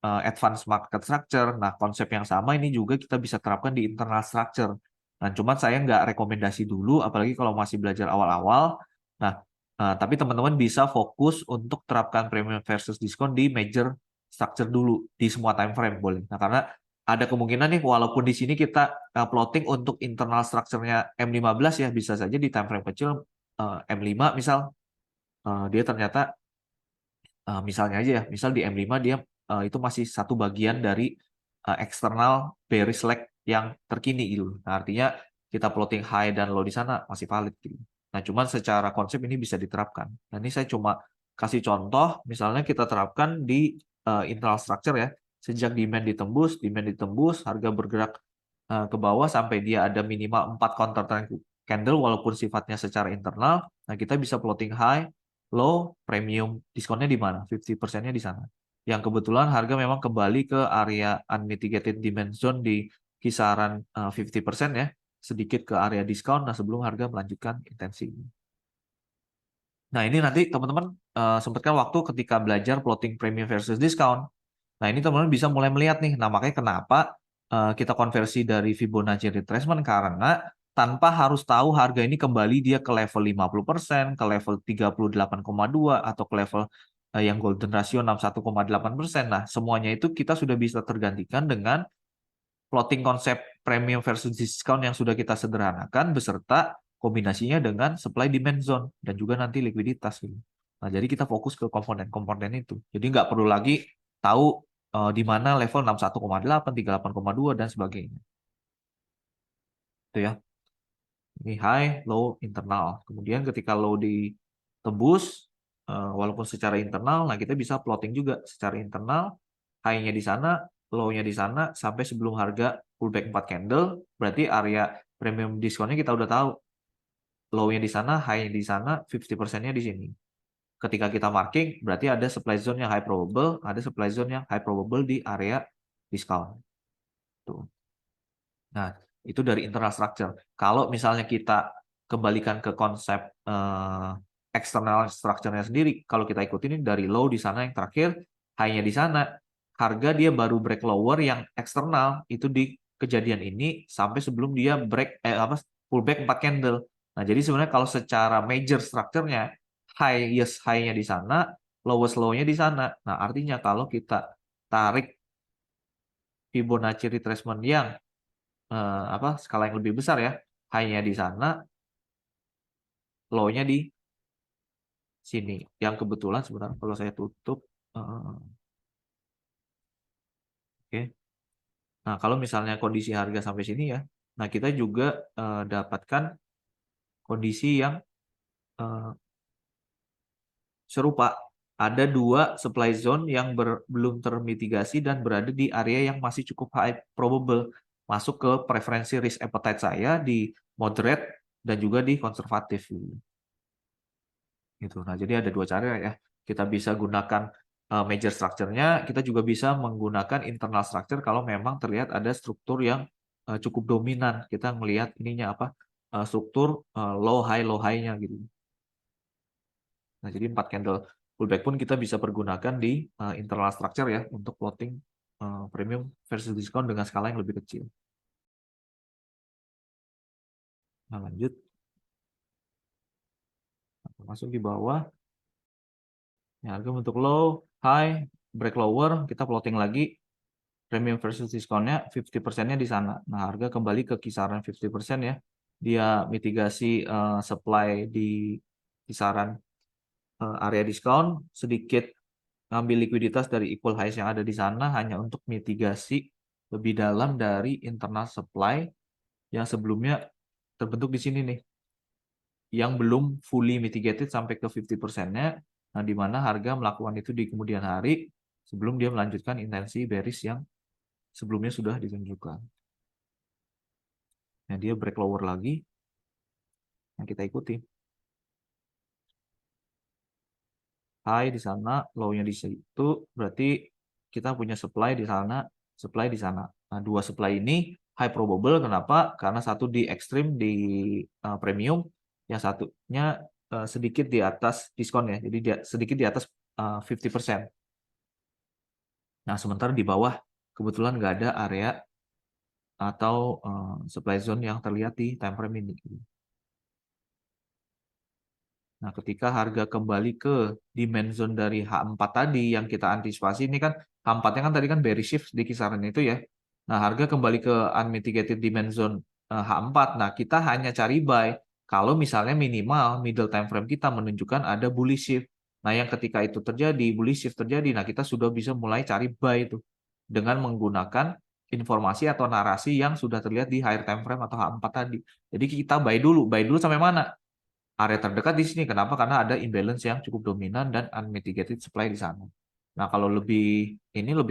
advanced market structure, nah konsep yang sama ini juga kita bisa terapkan di internal structure. Nah, cuman saya nggak rekomendasi dulu, apalagi kalau masih belajar awal-awal. Nah, tapi teman-teman bisa fokus untuk terapkan premium versus diskon di major structure dulu di semua time frame boleh. Nah, karena ada kemungkinan nih walaupun di sini kita plotting untuk internal structure-nya M15 ya bisa saja di time frame kecil M5 misal dia ternyata misalnya aja ya, misal di M5 dia itu masih satu bagian dari eksternal bearish leg yang terkini gitu. Nah, artinya kita plotting high dan low di sana masih valid gitu. Nah, cuman secara konsep ini bisa diterapkan. Nah, ini saya cuma kasih contoh, misalnya kita terapkan di internal structure ya. Sejak demand ditembus, harga bergerak ke bawah sampai dia ada minimal 4 counter trend candle walaupun sifatnya secara internal. Nah, kita bisa plotting high, low, premium diskonnya di mana? 50%-nya di sana. Yang kebetulan harga memang kembali ke area unmitigated demand zone di kisaran 50% ya, sedikit ke area diskon, nah sebelum harga melanjutkan intensi. Nah, ini nanti teman-teman sempatkan waktu ketika belajar plotting premium versus discount. Nah, ini teman-teman bisa mulai melihat nih, nah makanya kenapa kita konversi dari Fibonacci retracement karena tanpa harus tahu harga ini kembali dia ke level 50%, ke level 38,2 atau ke level yang golden ratio 61,8%. Nah, semuanya itu kita sudah bisa tergantikan dengan plotting konsep premium versus discount yang sudah kita sederhanakan beserta kombinasinya dengan supply demand zone dan juga nanti likuiditas gitu. Nah, jadi kita fokus ke komponen-komponen itu. Jadi nggak perlu lagi tahu di mana level 61,8, 38,2 dan sebagainya. Itu ya. Ini high, low, internal. Kemudian ketika low ditembus, walaupun secara internal, nah kita bisa plotting juga secara internal, high-nya di sana, low-nya di sana, sampai sebelum harga pullback 4 candle, berarti area premium diskonnya kita udah tahu. Low-nya di sana, high-nya di sana, 50%-nya di sini. Ketika kita marking, berarti ada supply zone yang high probable, ada supply zone yang high probable di area discount. Tuh. Nah, itu dari internal structure. Kalau misalnya kita kembalikan ke konsep external structure-nya sendiri, kalau kita ikutin ini dari low di sana yang terakhir, high-nya di sana, harga dia baru break lower yang eksternal itu di kejadian ini sampai sebelum dia break pullback 4 candle. Nah, jadi sebenarnya kalau secara major structure-nya highest high-nya di sana, lowest low-nya di sana. Nah, artinya kalau kita tarik Fibonacci retracement yang skala yang lebih besar ya, high-nya di sana, low-nya di sini. Yang kebetulan sebenarnya kalau saya tutup, oke. Nah, kalau misalnya kondisi harga sampai sini ya, nah kita juga dapatkan kondisi yang serupa. Ada dua supply zone yang belum termitigasi dan berada di area yang masih cukup high probable masuk ke preferensi risk appetite saya di moderate dan juga di konservatif gitu. Nah, jadi ada dua cara ya. Kita bisa gunakan major structure-nya, kita juga bisa menggunakan internal structure kalau memang terlihat ada struktur yang cukup dominan. Kita melihat ininya apa? Struktur low high-nya gitu. Nah, jadi 4 candle pullback pun kita bisa pergunakan di internal structure ya untuk plotting premium versus diskon dengan skala yang lebih kecil. Nah, lanjut. Masuk di bawah. Ya, harga untuk low, high, break lower, kita plotting lagi premium versus diskonnya 50%-nya di sana. Nah, harga kembali ke kisaran 50% ya. Dia mitigasi supply di kisaran area diskon, sedikit ngambil likuiditas dari equal highs yang ada di sana hanya untuk mitigasi lebih dalam dari internal supply yang sebelumnya terbentuk di sini nih, yang belum fully mitigated sampai ke 50%-nya, nah di mana harga melakukan itu di kemudian hari sebelum dia melanjutkan intensi bearish yang sebelumnya sudah ditunjukkan. Nah, dia break lower lagi, yang kita ikuti. High di sana, low-nya di situ, berarti kita punya supply di sana, supply di sana. Nah, dua supply ini high probable, kenapa? Karena satu di ekstrim di premium, yang satunya sedikit di atas diskon ya, jadi dia sedikit di atas 50%. Nah, sementara di bawah kebetulan nggak ada area atau supply zone yang terlihat di time frame ini. Nah, ketika harga kembali ke demand zone dari H4 tadi yang kita antisipasi, ini kan H4-nya kan tadi kan bearish shift di kisaran itu ya. Nah, harga kembali ke unmitigated demand zone H4. Nah, kita hanya cari buy kalau misalnya minimal middle time frame kita menunjukkan ada bullish shift. Nah, yang ketika itu terjadi, bullish shift terjadi, nah kita sudah bisa mulai cari buy itu dengan menggunakan informasi atau narasi yang sudah terlihat di higher time frame atau H4 tadi. Jadi kita buy dulu sampai mana? Area terdekat di sini. Kenapa? Karena ada imbalance yang cukup dominan dan unmitigated supply di sana. Nah, kalau lebih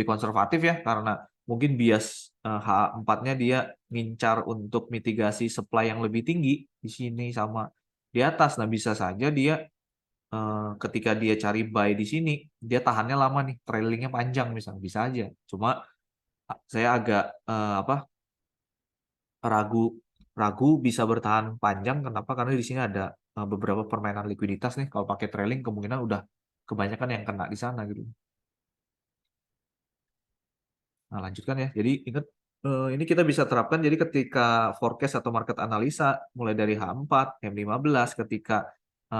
konservatif ya, karena mungkin bias H4-nya dia ngincar untuk mitigasi supply yang lebih tinggi di sini sama di atas. Nah, bisa saja dia ketika dia cari buy di sini, dia tahannya lama nih, trailingnya panjang misalnya, bisa aja. Cuma saya agak ragu bisa bertahan panjang. Kenapa? Karena di sini ada beberapa permainan likuiditas nih. Kalau pakai trailing kemungkinan udah kebanyakan yang kena di sana gitu. Nah, lanjutkan ya. Jadi ingat ini kita bisa terapkan jadi ketika forecast atau market analisa mulai dari H4, M15 ketika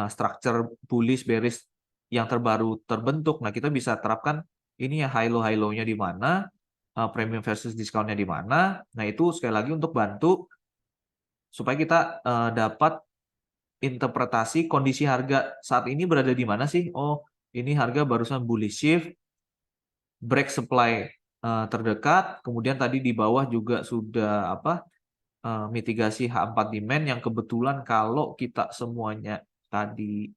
structure bullish bearish yang terbaru terbentuk. Nah, kita bisa terapkan ini ya high low-nya di mana, premium versus discount-nya di mana. Nah, itu sekali lagi untuk bantu supaya kita dapat interpretasi kondisi harga saat ini berada di mana sih? Oh, ini harga barusan bullish shift, break supply terdekat, kemudian tadi di bawah juga sudah mitigasi H4 demand yang kebetulan kalau kita semuanya tadi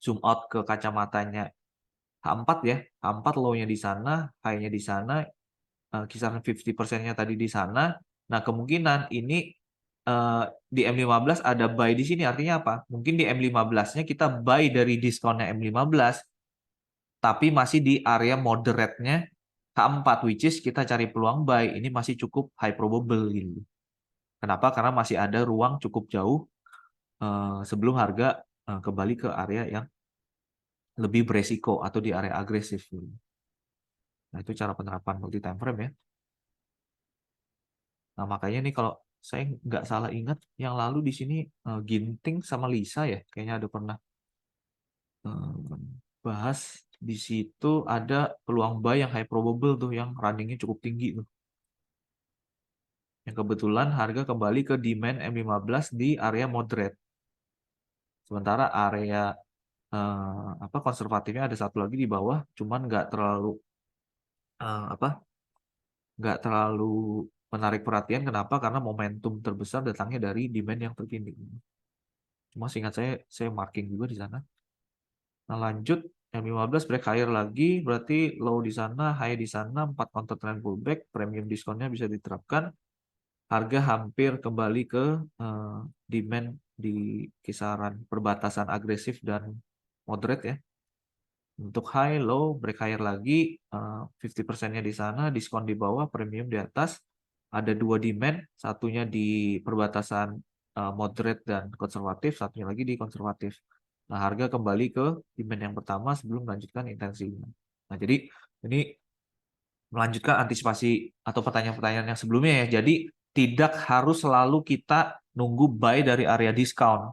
zoom out ke kacamatanya H4 ya, H4 low-nya di sana, high-nya di sana, kisaran 50%-nya tadi di sana. Nah, kemungkinan ini di M15 ada buy di sini, artinya apa? Mungkin di M15-nya kita buy dari diskonnya M15, tapi masih di area moderate-nya H4, which is kita cari peluang buy, ini masih cukup high probable gitu. Kenapa? Karena masih ada ruang cukup jauh sebelum harga kembali ke area yang lebih beresiko atau di area agresif. Nah, itu cara penerapan multi time frame ya. Nah, makanya nih kalau saya nggak salah ingat yang lalu di sini Ginting sama Lisa ya, kayaknya ada pernah bahas di situ ada peluang buy yang high probable tuh, yang runningnya cukup tinggi tuh. Yang kebetulan harga kembali ke demand M15 di area moderate. Sementara area konservatifnya ada satu lagi di bawah, cuman nggak terlalu menarik perhatian. Kenapa? Karena momentum terbesar datangnya dari demand yang terkini. Cuma seingat saya marking juga di sana. Nah, lanjut yang 15 break higher lagi, berarti low di sana, high di sana, 4 counter trend pullback, premium diskonnya bisa diterapkan. harga hampir kembali ke demand di kisaran perbatasan agresif dan moderate ya. Untuk high, low, break higher lagi, 50%-nya di sana, diskon di bawah, premium di atas. Ada dua demand, satunya di perbatasan moderate dan konservatif, satunya lagi di konservatif. Nah, harga kembali ke demand yang pertama sebelum melanjutkan intensinya. Nah, jadi ini melanjutkan antisipasi atau pertanyaan-pertanyaan yang sebelumnya ya. Jadi tidak harus selalu kita nunggu buy dari area diskon.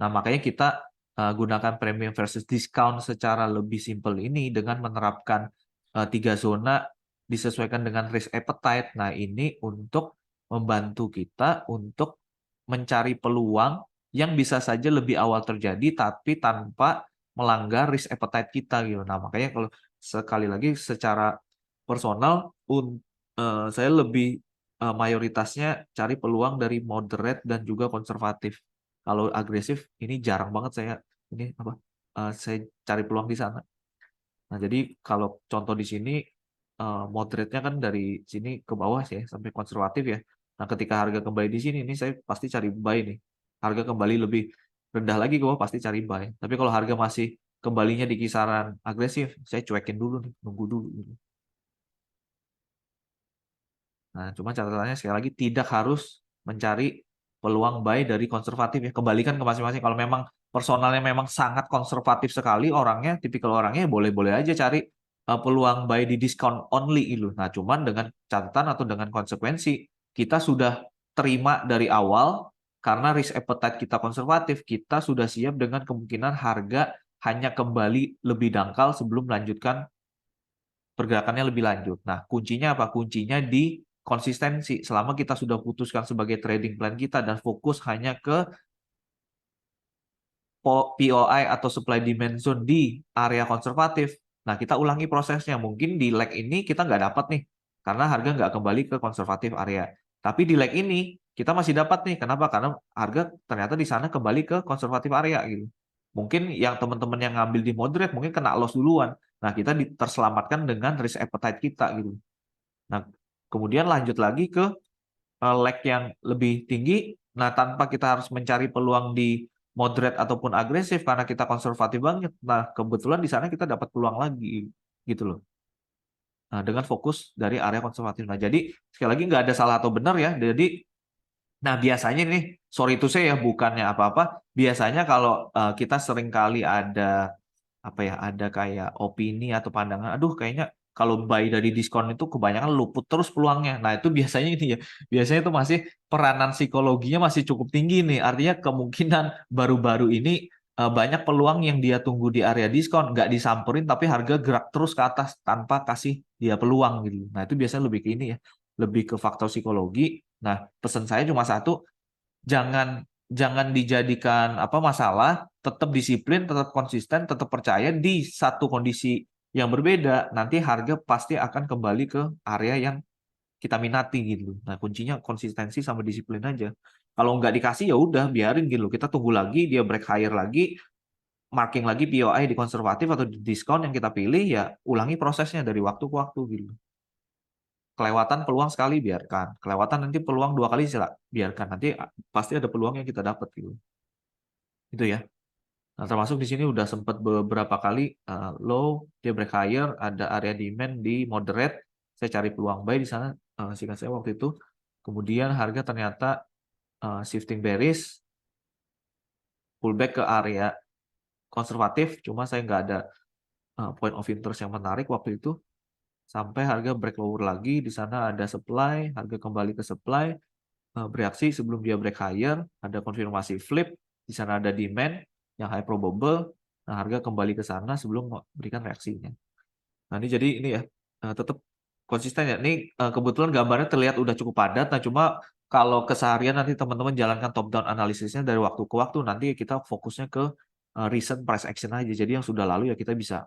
Nah, makanya kita gunakan premium versus discount secara lebih simpel ini dengan menerapkan 3 zona disesuaikan dengan risk appetite. Nah, ini untuk membantu kita untuk mencari peluang yang bisa saja lebih awal terjadi tapi tanpa melanggar risk appetite kita gitu. Nah, makanya kalau sekali lagi secara personal saya lebih mayoritasnya cari peluang dari moderate dan juga konservatif. Kalau agresif ini jarang banget saya cari peluang di sana. Nah, jadi kalau contoh di sini moderate-nya kan dari sini ke bawah sih ya, sampai konservatif ya. Nah, ketika harga kembali di sini ini saya pasti cari buy nih. Harga kembali lebih rendah lagi ke bawah pasti cari buy. Tapi kalau harga masih kembalinya di kisaran agresif, saya cuekin dulu nih, nunggu dulu gitu. Nah, cuma catatannya sekali lagi tidak harus mencari peluang buy dari konservatif ya. Kembalikan ke masing-masing. Kalau memang personalnya memang sangat konservatif sekali orangnya, tipikal orangnya boleh-boleh aja cari peluang buy di discount only itu. Nah, cuman dengan catatan atau dengan konsekuensi kita sudah terima dari awal karena risk appetite kita konservatif, kita sudah siap dengan kemungkinan harga hanya kembali lebih dangkal sebelum melanjutkan pergerakannya lebih lanjut. Nah, kuncinya apa? Kuncinya di konsistensi. Selama kita sudah putuskan sebagai trading plan kita dan fokus hanya ke POI atau supply demand zone di area konservatif. Nah, kita ulangi prosesnya. Mungkin di leg ini kita nggak dapat nih, karena harga nggak kembali ke konservatif area. Tapi di leg ini kita masih dapat nih. Kenapa? Karena harga ternyata di sana kembali ke konservatif area gitu. Mungkin yang teman-teman yang ngambil di moderate mungkin kena loss duluan. Nah, kita terselamatkan dengan risk appetite kita gitu. Nah, kemudian lanjut lagi ke leg yang lebih tinggi. Nah, tanpa kita harus mencari peluang di moderate ataupun agresif karena kita konservatif banget. Nah, kebetulan di sana kita dapat peluang lagi gitu loh. Nah, dengan fokus dari area konservatif. Nah, jadi sekali lagi nggak ada salah atau benar ya. Jadi, nah biasanya nih, sorry itu saya ya bukannya apa-apa. Biasanya kalau kita sering kali ada apa ya, ada kayak opini atau pandangan, aduh kayaknya kalau buy dari diskon itu kebanyakan luput terus peluangnya. Nah, itu biasanya ini ya, biasanya itu masih peranan psikologinya masih cukup tinggi nih. Artinya kemungkinan baru-baru ini banyak peluang yang dia tunggu di area diskon, nggak disamperin tapi harga gerak terus ke atas tanpa kasih dia peluang gitu. Nah, itu biasanya lebih ke ini ya, lebih ke faktor psikologi. Nah, pesan saya cuma satu, jangan jangan dijadikan apa masalah, tetap disiplin, tetap konsisten, tetap percaya di satu kondisi yang berbeda, nanti harga pasti akan kembali ke area yang kita minati gitu. Nah, kuncinya konsistensi sama disiplin aja. Kalau nggak dikasih ya udah biarin gitu. Kita tunggu lagi dia break higher lagi, marking lagi POI di konservatif atau di diskon yang kita pilih ya ulangi prosesnya dari waktu ke waktu gitu. Kelewatan peluang sekali biarkan, kelewatan nanti peluang 2 kali biarkan, nanti pasti ada peluang yang kita dapat gitu. Itu ya. Nah, termasuk di sini udah sempat beberapa kali low, dia break higher, ada area demand di moderate, saya cari peluang buy di sana, singkat saya waktu itu. Kemudian harga ternyata shifting bearish, pullback ke area konservatif, cuma saya nggak ada point of interest yang menarik waktu itu. Sampai harga break lower lagi, di sana ada supply, harga kembali ke supply, bereaksi sebelum dia break higher, ada konfirmasi flip, di sana ada demand yang high probable, nah harga kembali ke sana sebelum memberikan reaksinya. Nah ini jadi ini ya, tetap konsisten ya. Ini kebetulan gambarnya terlihat udah cukup padat, nah cuma kalau keseharian nanti teman-teman jalankan top down analisisnya dari waktu ke waktu, nanti kita fokusnya ke recent price action aja. Jadi yang sudah lalu ya kita bisa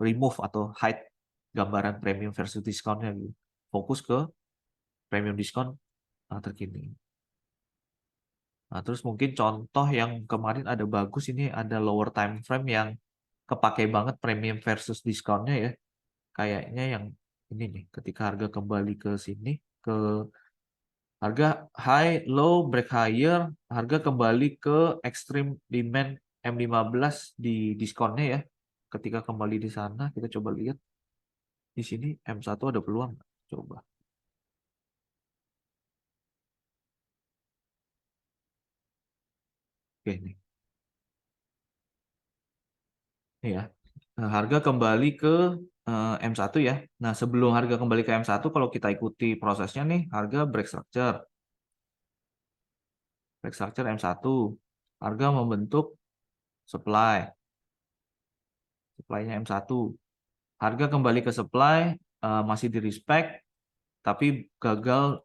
remove atau hide gambaran premium versus discountnya gitu. Fokus ke premium diskon terkini. Nah, terus mungkin contoh yang kemarin ada bagus ini ada lower time frame yang kepake banget premium versus diskonnya ya. Kayaknya yang ini nih, ketika harga kembali ke sini ke Harga high, low, break higher, harga kembali ke extreme demand M15 di diskonnya ya. Ketika kembali di sana, kita coba lihat di sini M1 ada peluang. Coba. Oke, nih. Ini ya. Nah, harga kembali ke M1 ya. Nah, sebelum harga kembali ke M1, kalau kita ikuti prosesnya nih, harga break structure. Break structure M1. Harga membentuk supply. Supply-nya M1. Harga kembali ke supply, masih di respect, tapi gagal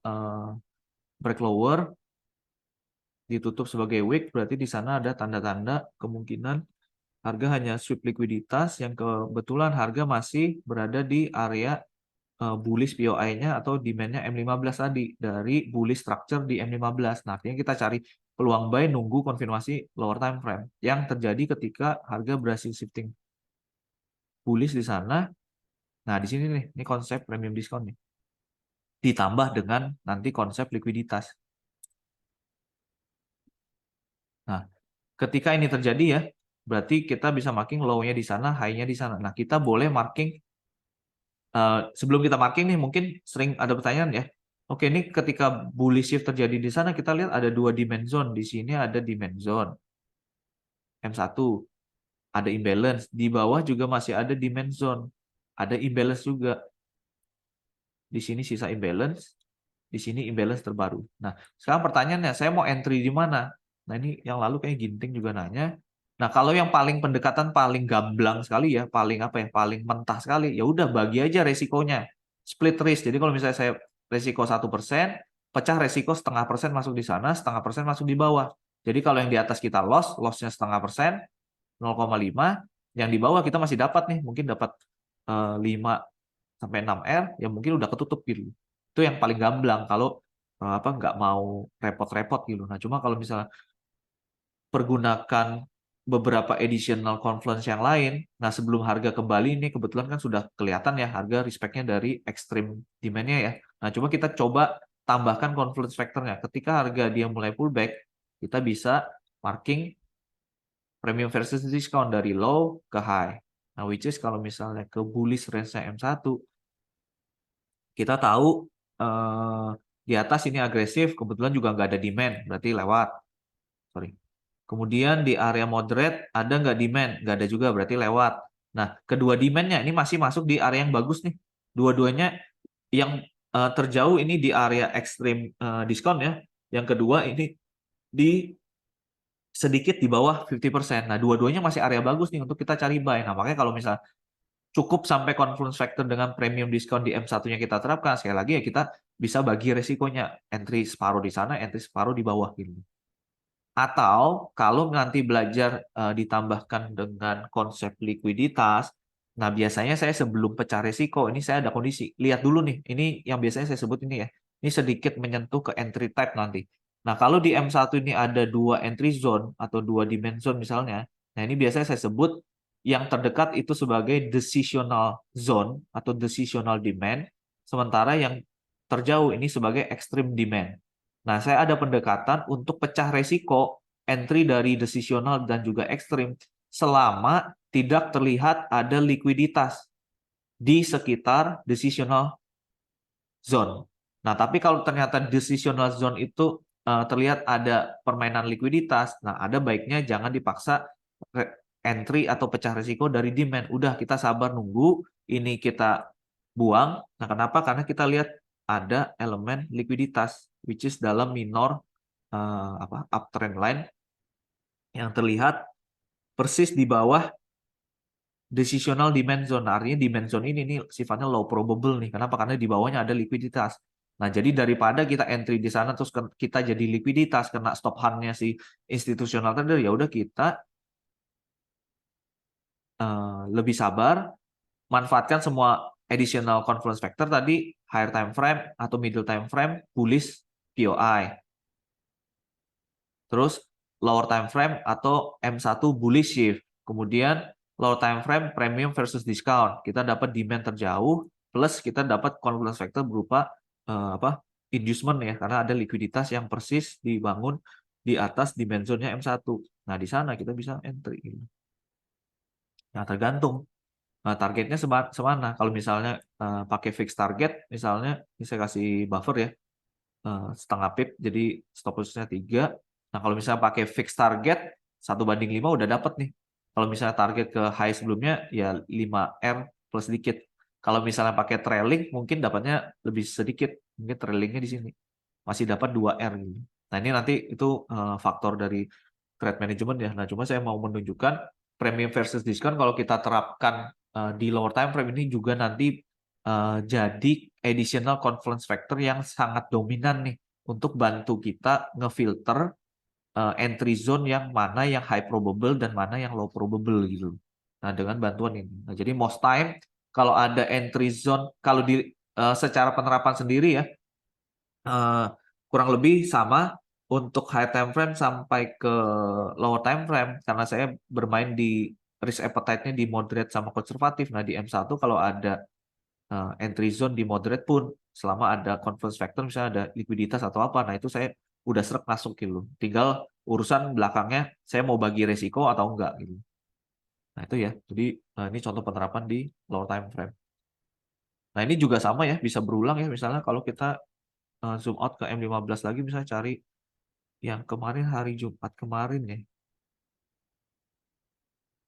break lower, ditutup sebagai wick, berarti di sana ada tanda-tanda kemungkinan harga hanya sweep likuiditas yang kebetulan harga masih berada di area bullish POI-nya atau demand-nya M15 tadi dari bullish structure di M15. Nah, artinya kita cari peluang buy nunggu konfirmasi lower time frame yang terjadi ketika harga berhasil shifting bullish di sana. Nah, di sini nih, ini konsep premium discount nih. Ditambah dengan nanti konsep likuiditas. Nah, ketika ini terjadi ya, berarti kita bisa marking low-nya di sana, high-nya di sana. Nah, kita boleh marking, sebelum kita marking nih, mungkin sering ada pertanyaan ya. Oke, ini ketika bullish shift terjadi di sana, kita lihat ada dua demand zone. Di sini ada demand zone M1, ada imbalance. Di bawah juga masih ada demand zone. Ada imbalance juga. Di sini sisa imbalance, di sini imbalance terbaru. Nah, sekarang pertanyaannya, saya mau entry di mana? Nah, ini yang lalu kayak Ginting juga nanya. Nah, kalau yang paling pendekatan paling gamblang sekali ya, paling apa ya, paling mentah sekali, ya udah bagi aja resikonya. Split risk. Jadi kalau misalnya saya resiko 1%, pecah resiko 0,5% masuk di sana, 0,5% masuk di bawah. Jadi kalau yang di atas kita loss-nya 0,5%, 0,5, yang di bawah kita masih dapat nih, mungkin dapat 5 sampai 6R, ya mungkin udah ketutup gitu. Itu yang paling gamblang kalau nggak mau repot-repot gitu. Nah, cuma kalau misalnya pergunakan beberapa additional confluence yang lain, nah sebelum harga kembali ini kebetulan kan sudah kelihatan ya harga respect-nya dari extreme demand-nya ya. Nah, cuma kita coba tambahkan confluence factor-nya. Ketika harga dia mulai pullback, kita bisa marking premium versus discount dari low ke high. Nah, which is kalau misalnya ke bullish range-nya M1, kita tahu di atas ini agresif, kebetulan juga nggak ada demand, berarti lewat. Sorry. Kemudian di area moderate ada nggak demand? Nggak ada juga, berarti lewat. Nah, kedua demand-nya ini masih masuk di area yang bagus nih. Dua-duanya yang terjauh ini di area extreme diskon ya. Yang kedua ini di sedikit di bawah 50%. Nah, dua-duanya masih area bagus nih untuk kita cari buy. Nah, makanya kalau misalnya cukup sampai confluence factor dengan premium diskon di M1-nya kita terapkan, sekali lagi ya kita bisa bagi resikonya. Entry separuh di sana, entry separuh di bawah gitu. Atau kalau nanti belajar ditambahkan dengan konsep likuiditas, nah biasanya saya sebelum pecah resiko, ini saya ada kondisi. Lihat dulu nih, ini yang biasanya saya sebut ini ya. Ini sedikit menyentuh ke entry type nanti. Nah, kalau di M1 ini ada dua entry zone atau dua demand zone misalnya, nah ini biasanya saya sebut yang terdekat itu sebagai decisional zone atau decisional demand, sementara yang terjauh ini sebagai extreme demand. Nah, saya ada pendekatan untuk pecah resiko entry dari decisional dan juga ekstrim selama tidak terlihat ada likuiditas di sekitar decisional zone. Nah, tapi kalau ternyata decisional zone itu terlihat ada permainan likuiditas, nah ada baiknya jangan dipaksa entry atau pecah resiko dari demand. Udah kita sabar nunggu, ini kita buang. Nah, kenapa? Karena kita lihat ada elemen likuiditas, which is dalam minor uptrend line yang terlihat persis di bawah decisional demand zone. Artinya demand zone ini nih sifatnya low probable nih. Kenapa? Karena di bawahnya ada likuiditas. Nah, jadi daripada kita entry di sana terus kita jadi likuiditas kena stop hand-nya si institutional trader, ya udah kita lebih sabar, manfaatkan semua additional confluence factor tadi, higher time frame atau middle time frame, bullish POI. Terus lower time frame atau M1 bullish shift. Kemudian lower time frame premium versus discount. Kita dapat demand terjauh plus kita dapat confluence factor berupa inducement ya, karena ada likuiditas yang persis dibangun di atas demand zone-nya M1. Nah, di sana kita bisa entry. Nah, tergantung targetnya semana. Kalau misalnya pakai fixed target, misalnya ini saya kasih buffer ya, setengah pip, jadi stop loss-nya 3. Nah, kalau misalnya pakai fixed target 1:5 udah dapat nih. Kalau misalnya target ke high sebelumnya ya 5R plus sedikit. Kalau misalnya pakai trailing mungkin dapatnya lebih sedikit. Mungkin trailingnya di sini masih dapat 2R gitu. Nah, ini nanti itu faktor dari trade management ya. Nah, cuma saya mau menunjukkan premium versus discount kalau kita terapkan di lower time frame ini juga nanti jadi additional confluence factor yang sangat dominan nih untuk bantu kita ngefilter entry zone yang mana yang high probable dan mana yang low probable gitu. Nah, dengan bantuan ini. Nah, jadi most time kalau ada entry zone, kalau di secara penerapan sendiri ya, kurang lebih sama untuk high time frame sampai ke lower time frame karena saya bermain di risk appetite-nya di moderate sama konservatif. Nah, di M1 kalau ada entry zone di moderate pun selama ada confluence factor misalnya ada likuiditas atau apa, nah itu saya udah seret masuk gitu. Tinggal urusan belakangnya saya mau bagi resiko atau enggak gitu. Nah, itu ya. Jadi ini contoh penerapan di lower time frame. Nah, ini juga sama ya, bisa berulang ya. Misalnya kalau kita zoom out ke M15 lagi, misalnya cari yang kemarin hari Jumat kemarin ya.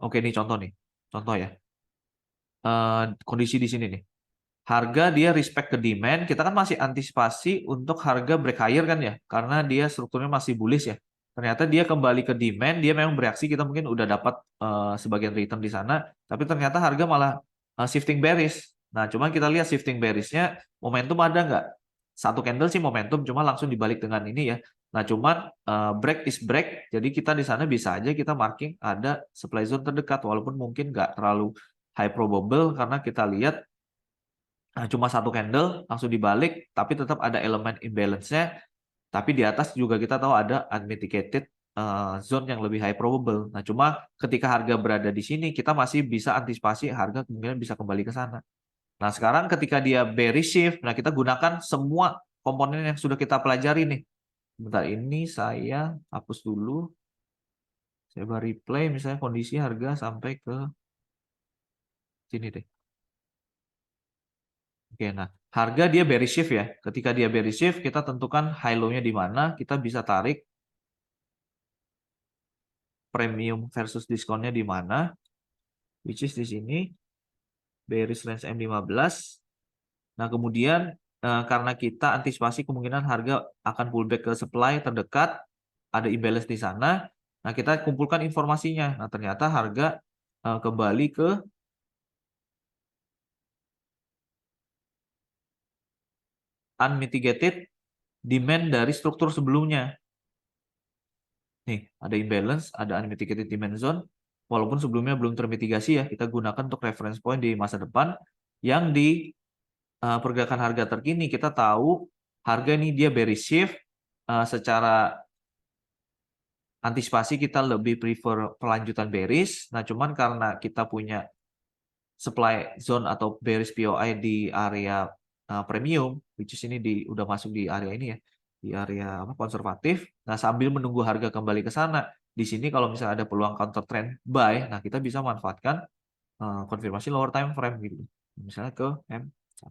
Oke, ini contoh nih. Contoh ya. Kondisi di sini nih. Harga dia respect ke demand, kita kan masih antisipasi untuk harga break higher kan ya, karena dia strukturnya masih bullish ya. Ternyata dia kembali ke demand, dia memang bereaksi, kita mungkin udah dapat sebagian return di sana, tapi ternyata harga malah shifting bearish. Nah, cuma kita lihat shifting bearishnya, momentum ada nggak? Satu candle sih momentum, cuma langsung dibalik dengan ini ya. Nah, cuman break is break, jadi kita di sana bisa aja kita marking ada supply zone terdekat, walaupun mungkin nggak terlalu high probable, karena kita lihat cuma satu candle langsung dibalik, tapi tetap ada elemen imbalance-nya. Tapi di atas juga kita tahu ada unmitigated zone yang lebih high probable. Nah, cuma ketika harga berada di sini, kita masih bisa antisipasi harga kemungkinan bisa kembali ke sana. Nah, sekarang ketika dia bearish shift, nah kita gunakan semua komponen yang sudah kita pelajari nih. Bentar, ini saya hapus dulu. Saya coba replay misalnya kondisi harga sampai ke sini deh. Oke, nah harga dia bearish shift ya. Ketika dia bearish shift, kita tentukan high low-nya di mana. Kita bisa tarik premium versus diskonnya di mana, which is di sini bearish range M15. Nah, kemudian karena kita antisipasi kemungkinan harga akan pullback ke supply terdekat, ada imbalance di sana. Nah, kita kumpulkan informasinya. Nah, ternyata harga kembali ke unmitigated demand dari struktur sebelumnya. Nih, ada imbalance, ada unmitigated demand zone. Walaupun sebelumnya belum termitigasi ya, kita gunakan untuk reference point di masa depan. Yang di pergerakan harga terkini, kita tahu harga ini dia bearish shift. Secara antisipasi kita lebih prefer pelanjutan bearish. Nah, cuman karena kita punya supply zone atau bearish POI di area premium, which is ini udah masuk di area ini ya, di area konservatif. Nah, sambil menunggu harga kembali ke sana, di sini kalau misalnya ada peluang counter trend buy, nah kita bisa manfaatkan konfirmasi lower time frame gitu. Misalnya ke M1.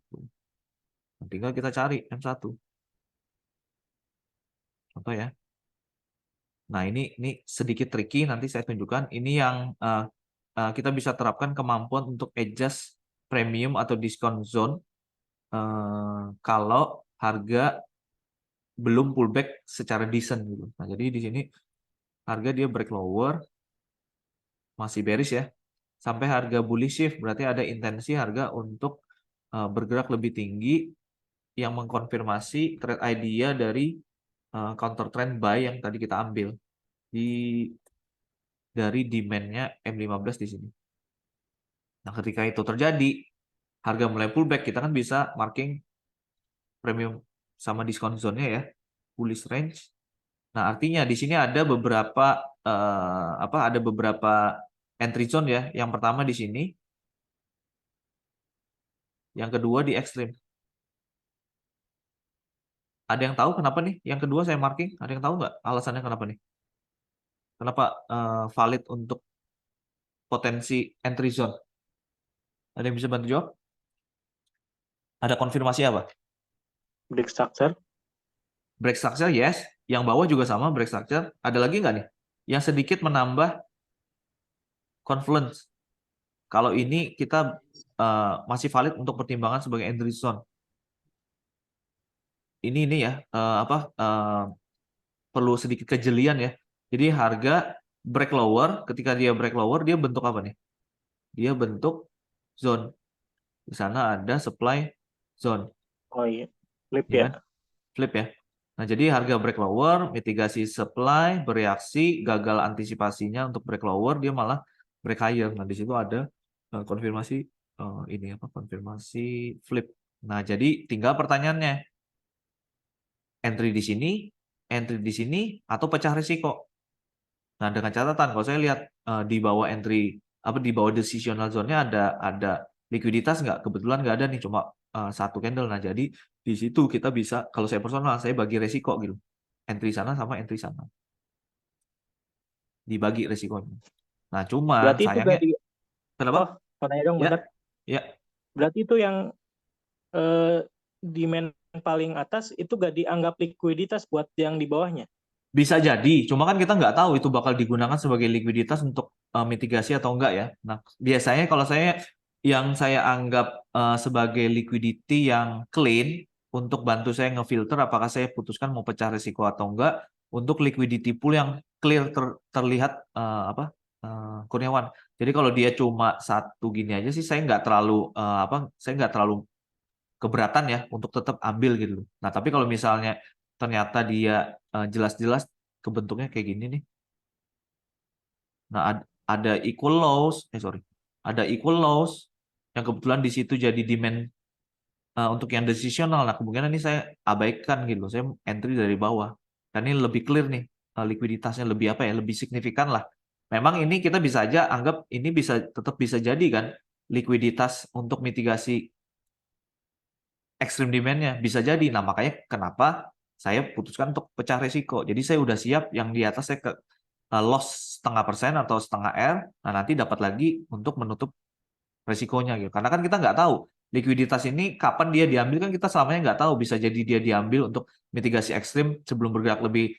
Nah, tinggal kita cari M1. Contoh ya. Nah, ini sedikit tricky, nanti saya tunjukkan. Ini yang kita bisa terapkan kemampuan untuk adjust premium atau discount zone kalau harga belum pullback secara decent gitu. Nah, jadi di sini harga dia break lower, masih bearish ya, sampai harga bullish shift, berarti ada intensi harga untuk bergerak lebih tinggi yang mengkonfirmasi trade idea dari counter trend buy yang tadi kita ambil dari demand-nya M15 di sini. Nah, ketika itu terjadi, harga mulai pullback, kita kan bisa marking premium sama discount zone-nya ya, bullish range. Nah, artinya di sini ada beberapa ada beberapa entry zone ya. Yang pertama di sini, yang kedua di ekstrim. Ada yang tahu kenapa nih? Yang kedua saya marking, ada yang tahu nggak alasannya kenapa nih? Kenapa valid untuk potensi entry zone? Ada yang bisa bantu jawab? Ada konfirmasi apa? Break structure. Break structure, yes. Yang bawah juga sama, break structure. Ada lagi nggak nih? Yang sedikit menambah confluence. Kalau ini kita masih valid untuk pertimbangan sebagai entry zone. Ini ya, perlu sedikit kejelian ya. Jadi harga break lower, ketika dia break lower, dia bentuk apa nih? Dia bentuk zone. Di sana ada supply zone. Oh iya, flip Ya ya. kan? Flip ya. Nah, jadi harga break lower, mitigasi supply, bereaksi, gagal antisipasinya untuk break lower, dia malah break higher. Nah, di situ ada konfirmasi ini apa? Konfirmasi flip. Nah, jadi tinggal pertanyaannya, entry di sini atau pecah risiko. Nah, dengan catatan kalau saya lihat di bawah entry apa di bawah decisional zone-nya ada likuiditas nggak? Kebetulan nggak ada nih, cuma satu candle. Nah, jadi di situ kita bisa, kalau saya personal, saya bagi resiko gitu. Entry sana sama entry sana. Dibagi resikonya. Nah, cuman Berarti itu sayangnya gak di, kenapa? oh, mau nanya dong Ya, bentar. ya. Berarti itu yang demand paling atas itu gak dianggap likuiditas buat yang di bawahnya. Bisa jadi, cuma kan kita nggak tahu itu bakal digunakan sebagai likuiditas untuk mitigasi atau enggak ya. Nah, biasanya kalau yang saya anggap sebagai liquidity yang clean untuk bantu saya ngefilter apakah saya putuskan mau pecah risiko atau enggak, untuk liquidity pool yang clear terlihat Kurniawan. Jadi kalau dia cuma satu gini aja sih saya nggak terlalu saya nggak terlalu keberatan ya untuk tetap ambil gitu loh. Nah, tapi kalau misalnya ternyata dia jelas-jelas kebentuknya kayak gini nih. Nah, ada equal loss, ada equal loss yang kebetulan di situ jadi demand untuk yang decisional. Nah, kemungkinan ini saya abaikan gitu loh. Saya entry dari bawah. Karena ini lebih clear nih, likuiditasnya lebih apa ya, lebih signifikan lah. Memang ini kita bisa aja anggap ini tetap bisa jadi kan likuiditas untuk mitigasi ekstrim demand-nya bisa jadi. Nah, makanya kenapa saya putuskan untuk pecah resiko. Jadi saya udah siap yang di atas saya ke loss 0,5% atau setengah R. Nah, nanti dapat lagi untuk menutup resikonya gitu. Karena kan kita nggak tahu likuiditas ini kapan dia diambil, kan kita selamanya nggak tahu. Bisa jadi dia diambil untuk mitigasi ekstrim sebelum bergerak lebih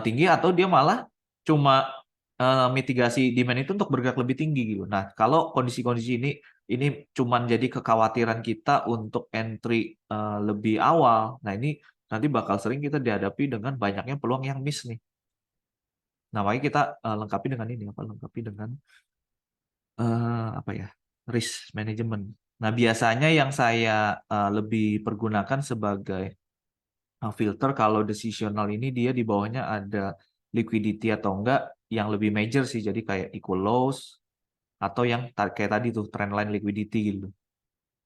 tinggi, atau dia malah cuma mitigasi demand itu untuk bergerak lebih tinggi gitu. Nah, kalau kondisi-kondisi ini cuman jadi kekhawatiran kita untuk entry lebih awal. Nah, ini nanti bakal sering kita dihadapi dengan banyaknya peluang yang miss nih. Nah, makanya kita lengkapi dengan ini apa? Lengkapi dengan apa ya? Risk management. Nah, biasanya yang saya lebih pergunakan sebagai filter kalau decisional ini dia di bawahnya ada liquidity atau enggak yang lebih major sih. Jadi kayak equal loss atau yang kayak tadi tuh trendline liquidity gitu.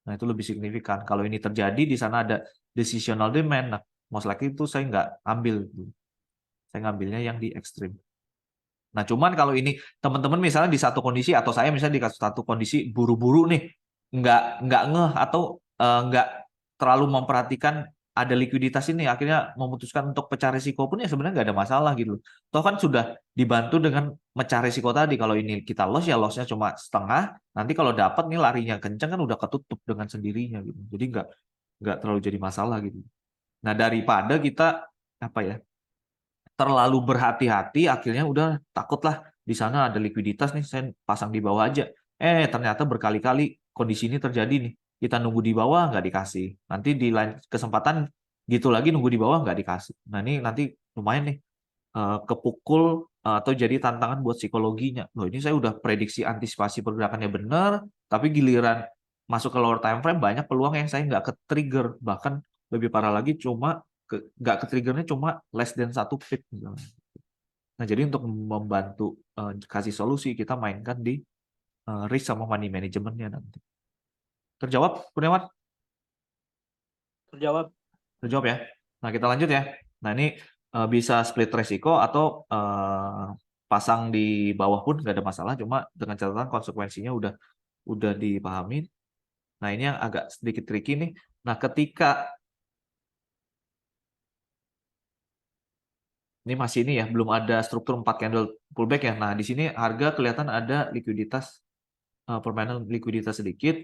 Nah, itu lebih signifikan. Kalau ini terjadi di sana ada decisional demand, nah most likely itu saya nggak ambil. Saya ngambilnya yang di ekstrim. Nah, cuman kalau ini teman-teman misalnya di satu kondisi atau saya misalnya di satu kondisi buru-buru nih, nggak ngeh atau nggak terlalu memperhatikan ada likuiditas ini, akhirnya memutuskan untuk pecah risiko pun ya sebenarnya nggak ada masalah gitu loh. Toh kan sudah dibantu dengan mecah risiko tadi. Kalau ini kita loss ya lossnya cuma setengah. Nanti kalau dapat nih larinya kenceng kan udah ketutup dengan sendirinya gitu. Jadi nggak terlalu jadi masalah gitu. Nah, daripada kita apa ya terlalu berhati-hati, akhirnya udah takutlah di sana ada likuiditas nih, saya pasang di bawah aja. Ternyata berkali-kali kondisi ini terjadi nih. Kita nunggu di bawah nggak dikasih. Nanti di lain kesempatan gitu lagi nunggu di bawah nggak dikasih. Nah, ini nanti lumayan nih kepukul atau jadi tantangan buat psikologinya. Loh, ini saya udah prediksi antisipasi pergerakannya benar, tapi giliran masuk ke lower time frame banyak peluang yang saya nggak ke-trigger. Bahkan lebih parah lagi nggak ke-triggernya cuma less than 1 pip misalnya. Nah, jadi untuk membantu kasih solusi, kita mainkan di risk sama money manajemennya nanti. Terjawab, Kurniawan? Terjawab. Terjawab ya. Nah, kita lanjut ya. Nah, ini bisa split resiko atau pasang di bawah pun nggak ada masalah. Cuma dengan catatan konsekuensinya udah dipahami. Nah, ini yang agak sedikit tricky nih. Nah, ketika Ini masih ini ya, belum ada struktur 4 candle pullback ya. Nah, di sini harga kelihatan ada likuiditas, permainan likuiditas sedikit.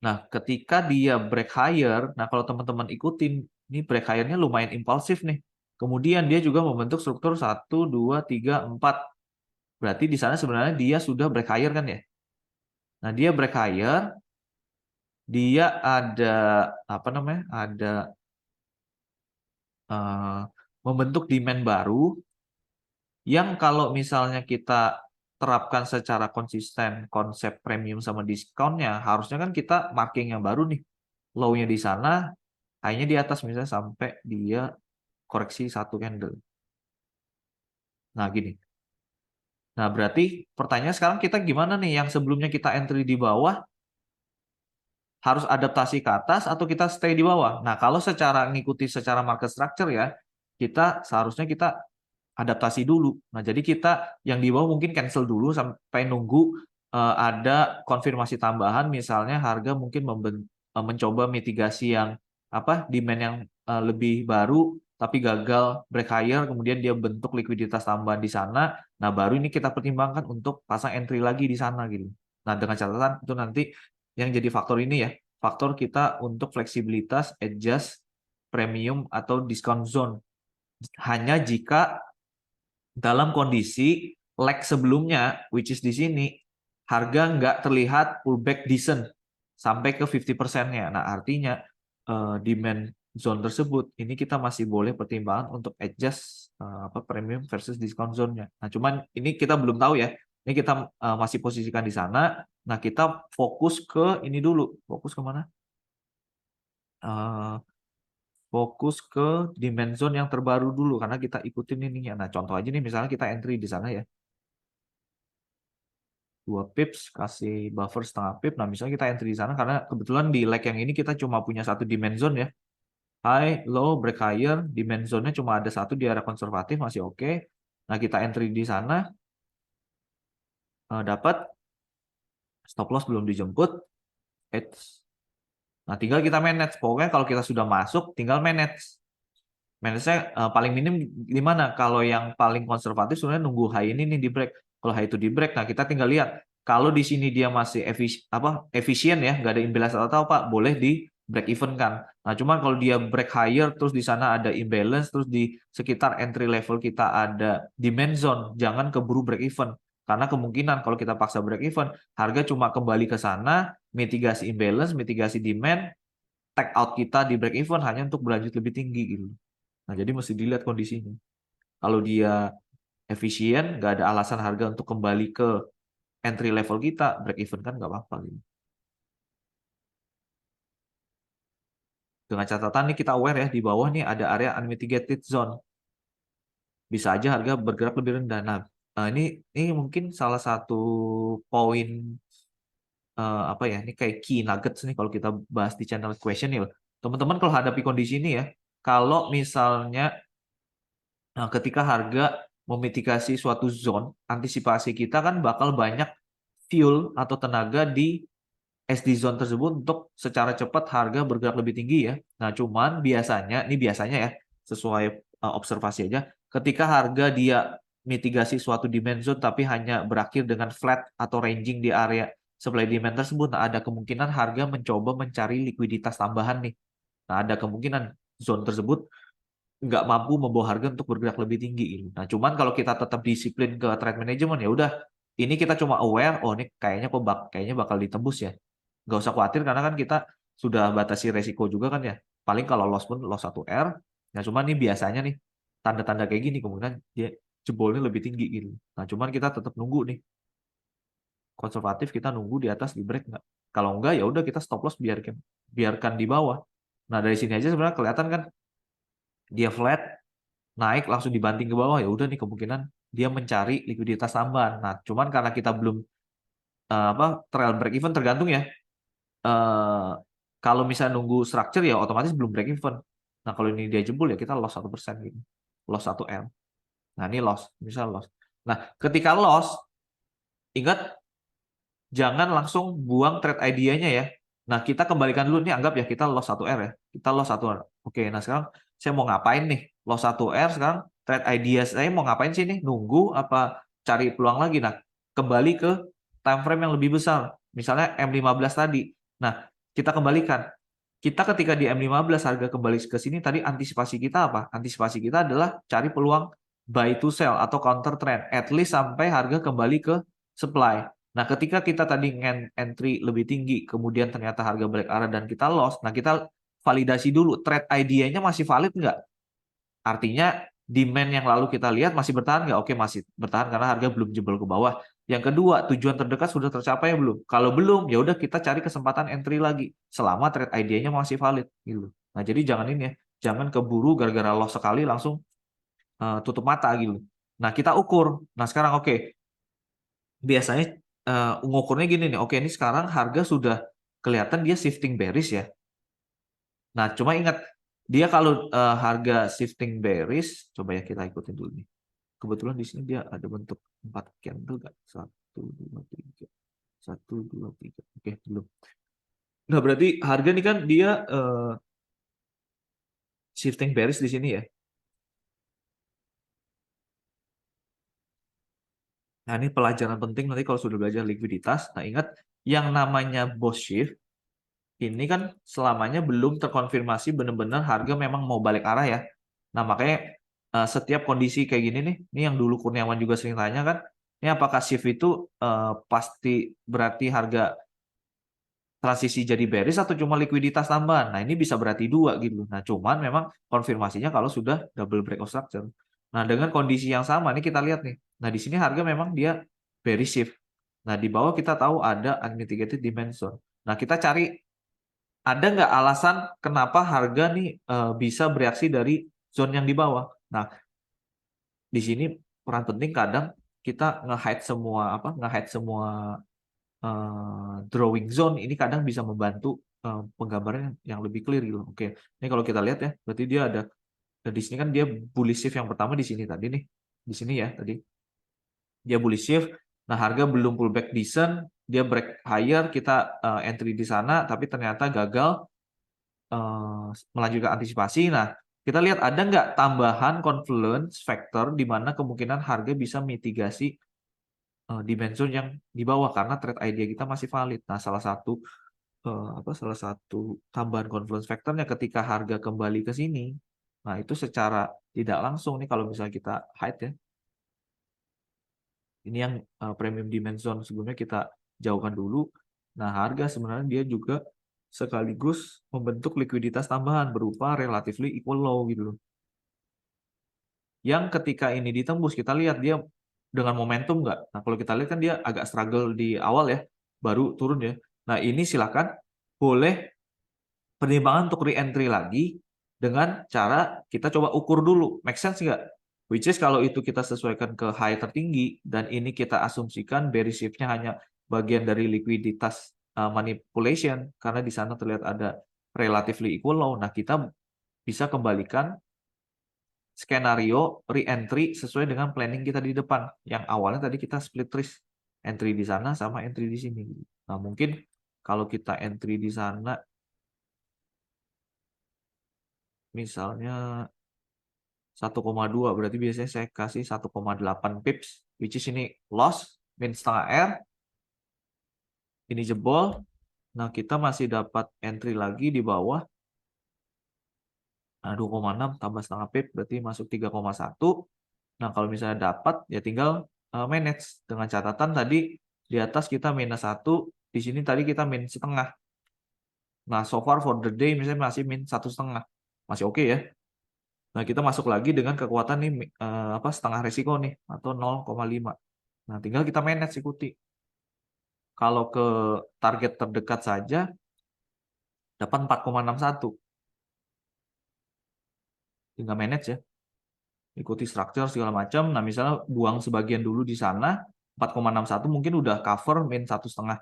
Nah, ketika dia break higher, nah kalau teman-teman ikutin, ini break higher-nya lumayan impulsif nih. Kemudian dia juga membentuk struktur 1, 2, 3, 4. Berarti di sana sebenarnya dia sudah break higher kan ya. Nah, dia break higher, dia ada apa namanya? Ada membentuk demand baru yang kalau misalnya kita terapkan secara konsisten konsep premium sama diskonnya, harusnya kan kita marking yang baru nih. Low-nya di sana, high-nya di atas misalnya sampai dia koreksi 1 candle. Nah, gini. Nah, berarti pertanyaan sekarang kita gimana nih? Yang sebelumnya kita entry di bawah, harus adaptasi ke atas atau kita stay di bawah? Nah, kalau secara ngikuti secara market structure ya, kita seharusnya kita adaptasi dulu. Nah, jadi kita yang di bawah mungkin cancel dulu sampai nunggu ada konfirmasi tambahan, misalnya harga mungkin mencoba mitigasi yang demand yang lebih baru tapi gagal break higher, kemudian dia bentuk likuiditas tambahan di sana. Nah, baru ini kita pertimbangkan untuk pasang entry lagi di sana gitu. Nah, dengan catatan itu nanti yang jadi faktor ini ya, faktor kita untuk fleksibilitas adjust premium atau discount zone hanya jika dalam kondisi lag sebelumnya, which is di sini, harga nggak terlihat pullback decent sampai ke 50%-nya. Nah, artinya demand zone tersebut, ini kita masih boleh pertimbangan untuk adjust premium versus discount zone-nya. Nah, cuman ini kita belum tahu ya. Ini kita masih posisikan di sana. Nah, kita fokus ke ini dulu. Fokus ke mana? Fokus ke demand zone yang terbaru dulu karena kita ikutin ininya. Nah, contoh aja nih misalnya kita entry di sana ya. 2 pips kasih buffer setengah pip. Nah, misalnya kita entry di sana karena kebetulan di leg yang ini kita cuma punya satu demand zone ya. High, low, break higher, demand zone-nya cuma ada satu di area konservatif masih oke. Nah, kita entry di sana dapat stop loss belum dijemput. Nah, tinggal kita manage. Pokoknya kalau kita sudah masuk tinggal manage. Manage-nya paling minim di mana? Kalau yang paling konservatif sebenarnya nunggu high ini nih di break. Kalau high itu di break, nah kita tinggal lihat. Kalau di sini dia masih efisien ya, nggak ada imbalance atau apa, boleh di break even kan. Nah, cuman kalau dia break higher, terus di sana ada imbalance, terus di sekitar entry level kita ada demand zone, jangan keburu break even. Karena kemungkinan kalau kita paksa break even, harga cuma kembali ke sana, mitigasi imbalance, mitigasi demand, take out kita di break even hanya untuk berlanjut lebih tinggi gitu. Nah, jadi mesti dilihat kondisinya. Kalau dia efisien, nggak ada alasan harga untuk kembali ke entry level kita, break even kan nggak apa-apa. Gitu. Dengan catatan nih kita aware ya, di bawah nih ada area unmitigated zone. Bisa aja harga bergerak lebih rendah. Nah, ini mungkin salah satu poin ini kayak key nuggets nih kalau kita bahas di channel question ya. Teman-teman kalau hadapi kondisi ini ya, kalau misalnya ketika harga memitigasi suatu zone, antisipasi kita kan bakal banyak fuel atau tenaga di SD zone tersebut untuk secara cepat harga bergerak lebih tinggi ya. Nah, cuman biasanya ya, sesuai observasi aja, ketika harga dia mitigasi suatu demand zone tapi hanya berakhir dengan flat atau ranging di area supply demand tersebut, nah ada kemungkinan harga mencoba mencari likuiditas tambahan nih. Nah, ada kemungkinan zone tersebut nggak mampu membawa harga untuk bergerak lebih tinggi gitu. Nah, cuman kalau kita tetap disiplin ke trade management ya udah, ini kita cuma aware, oh ini kayaknya bakal ditembus ya. Nggak usah khawatir karena kan kita sudah batasi resiko juga kan ya. Paling kalau loss pun loss 1R. Nah, cuman ini biasanya nih tanda-tanda kayak gini kemudian dia jebolnya lebih tinggi gitu. Nah, cuman kita tetap nunggu nih. Konservatif kita nunggu di atas di break nggak. Kalau enggak ya udah kita stop loss biarkan di bawah. Nah, dari sini aja sebenarnya kelihatan kan dia flat naik langsung dibanting ke bawah ya udah nih kemungkinan dia mencari likuiditas tambahan. Nah, cuman karena kita belum trial break even tergantung ya. Kalau misalnya nunggu structure ya otomatis belum break even. Nah, kalau ini dia jebol ya kita loss 1% gitu. Loss 1M. Nah, ini loss, misal loss. Nah, ketika loss ingat jangan langsung buang trade idea-nya ya. Nah, kita kembalikan dulu nih anggap ya kita loss 1R ya. Kita loss 1R. Oke, nah sekarang saya mau ngapain nih? Loss 1R sekarang trade idea saya mau ngapain sih nih? Nunggu apa cari peluang lagi? Nah, kembali ke time frame yang lebih besar. Misalnya M15 tadi. Nah, kita kembalikan. Kita ketika di M15 harga kembali ke sini tadi antisipasi kita apa? Antisipasi kita adalah cari peluang buy to sell atau counter trend at least sampai harga kembali ke supply. Nah, ketika kita tadi entry lebih tinggi, kemudian ternyata harga balik arah dan kita loss, nah kita validasi dulu trade idea-nya masih valid nggak? Artinya demand yang lalu kita lihat masih bertahan nggak? Oke, masih bertahan karena harga belum jebol ke bawah. Yang kedua, tujuan terdekat sudah tercapai belum? Kalau belum, ya udah kita cari kesempatan entry lagi selama trade idea-nya masih valid gitu. Nah, jadi jangan ini ya, jangan keburu gara-gara loss sekali langsung tutup mata gitu. Nah, kita ukur. Nah, sekarang oke. Biasanya ngukurnya gini nih. Oke, ini sekarang harga sudah kelihatan dia shifting bearish ya. Nah, cuma ingat dia kalau harga shifting bearish, coba ya kita ikutin dulu nih. Kebetulan di sini dia ada bentuk 4 candle nggak? 1, 2, 3. 1, 2, 3. Oke, belum. Nah, berarti harga ini kan dia shifting bearish di sini ya. Nah, ini pelajaran penting nanti kalau sudah belajar likuiditas. Nah, ingat yang namanya boss shift ini kan selamanya belum terkonfirmasi benar-benar harga memang mau balik arah ya. Nah, makanya setiap kondisi kayak gini nih, ini yang dulu Kurniawan juga sering tanya kan, ini apakah shift itu pasti berarti harga transisi jadi bearish atau cuma likuiditas tambahan? Nah, ini bisa berarti dua gitu. Nah, cuman memang konfirmasinya kalau sudah double breakout structure. Nah, dengan kondisi yang sama, ini kita lihat nih. Nah, di sini harga memang dia bearish shift. Nah, di bawah kita tahu ada unmitigated demand zone. Nah, kita cari ada nggak alasan kenapa harga nih bisa bereaksi dari zone yang di bawah. Nah, di sini peran penting kadang kita nge-hide semua drawing zone ini kadang bisa membantu penggambaran yang lebih clear gitu. Oke, ini kalau kita lihat ya, berarti dia ada di sini kan dia bullish shift yang pertama di sini tadi nih, di sini ya tadi dia bullish shift. Nah, harga belum pullback decent, dia break higher, kita entry di sana, tapi ternyata gagal melanjutkan antisipasi. Nah, kita lihat ada nggak tambahan confluence factor di mana kemungkinan harga bisa mitigasi dimension yang di bawah karena trade idea kita masih valid. Nah, salah satu tambahan confluence factornya ketika harga kembali ke sini. Nah, itu secara tidak langsung nih kalau misalnya kita hide ya. Ini yang premium dimension sebelumnya kita jauhkan dulu. Nah, harga sebenarnya dia juga sekaligus membentuk likuiditas tambahan berupa relatively equal low gitu loh. Yang ketika ini ditembus, kita lihat dia dengan momentum nggak? Nah, kalau kita lihat kan dia agak struggle di awal ya, baru turun ya. Nah, ini silakan boleh pertimbangan untuk re-entry lagi dengan cara kita coba ukur dulu, make sense nggak? Which is kalau itu kita sesuaikan ke high tertinggi dan ini kita asumsikan bearish shift-nya hanya bagian dari likuiditas manipulation karena di sana terlihat ada relatively equal low. Nah, kita bisa kembalikan skenario re-entry sesuai dengan planning kita di depan. Yang awalnya tadi kita split risk, entry di sana sama entry di sini. Nah, mungkin kalau kita entry di sana misalnya 1,2 berarti biasanya saya kasih 1,8 pips which is ini loss min setengah R ini jebol. Nah, kita masih dapat entry lagi di bawah. Nah, 2,6 tambah setengah pip berarti masuk 3,1. Nah, kalau misalnya dapat ya tinggal manage dengan catatan tadi di atas kita minus 1, di sini tadi kita min setengah. Nah, so far for the day misalnya masih min 1,5. Masih oke ya. Nah, kita masuk lagi dengan kekuatan nih setengah resiko nih atau 0,5. Nah, tinggal kita manage ikuti. Kalau ke target terdekat saja dapat 4,61. Tinggal manage ya. Ikuti structure segala macam. Nah, misalnya buang sebagian dulu di sana 4,61 mungkin udah cover min 1,5.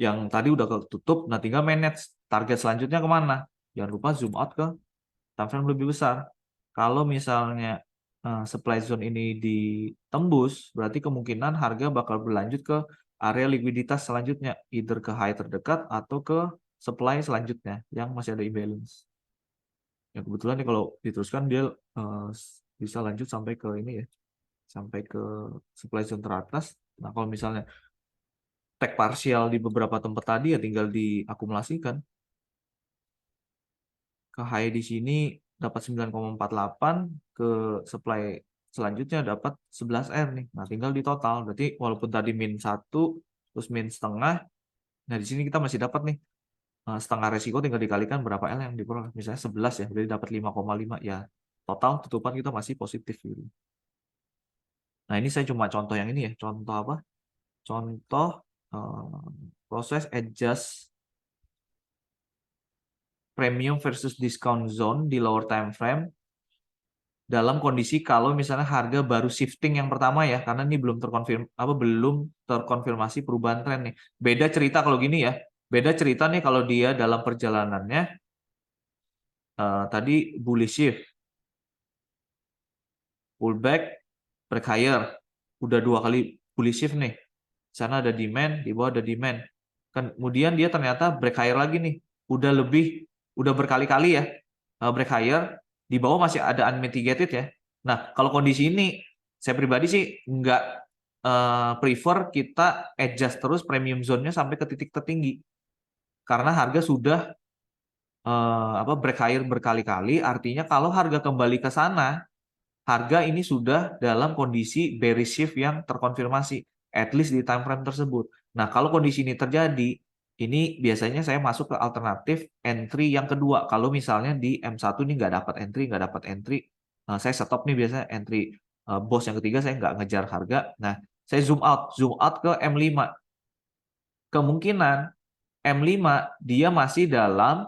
Yang tadi udah ketutup, nah tinggal manage target selanjutnya kemana. Jangan lupa zoom out ke time frame lebih besar. Kalau misalnya supply zone ini ditembus, berarti kemungkinan harga bakal berlanjut ke area likuiditas selanjutnya, either ke high terdekat atau ke supply selanjutnya yang masih ada imbalance. Ya kebetulan nih kalau diteruskan dia bisa lanjut sampai ke ini ya, sampai ke supply zone teratas. Nah kalau misalnya tag parsial di beberapa tempat tadi ya tinggal diakumulasikan. Ke high di sini dapat 9,48, ke supply selanjutnya dapat 11R nih. Nah, tinggal di total. Berarti walaupun tadi min 1, terus min setengah, nah di sini kita masih dapat nih setengah resiko tinggal dikalikan berapa L yang diperoleh. Misalnya 11 ya, berarti dapat 5,5 ya. Total tutupan kita masih positif gitu. Nah, ini saya cuma contoh yang ini ya. Contoh apa? Contoh proses adjust premium versus discount zone di lower time frame dalam kondisi kalau misalnya harga baru shifting yang pertama ya, karena ini belum terkonfirmasi perubahan tren nih. Beda cerita kalau gini ya. Beda cerita nih kalau dia dalam perjalanannya tadi bullish shift, pullback, break higher, udah 2 kali bullish shift nih. Di sana ada demand, di bawah ada demand. Kemudian dia ternyata break higher lagi nih, udah berkali-kali ya break higher, di bawah masih ada unmitigated ya. Nah kalau kondisi ini saya pribadi sih nggak prefer kita adjust terus premium zone-nya sampai ke titik tertinggi, karena harga sudah break higher berkali-kali. Artinya kalau harga kembali ke sana, harga ini sudah dalam kondisi bearish shift yang terkonfirmasi, at least di time frame tersebut. Nah, kalau kondisi ini terjadi, ini biasanya saya masuk ke alternatif entry yang kedua. Kalau misalnya di M1 ini nggak dapat entry, saya stop nih biasanya entry boss yang ketiga, saya nggak ngejar harga. Nah, saya zoom out ke M5. Kemungkinan M5 dia masih dalam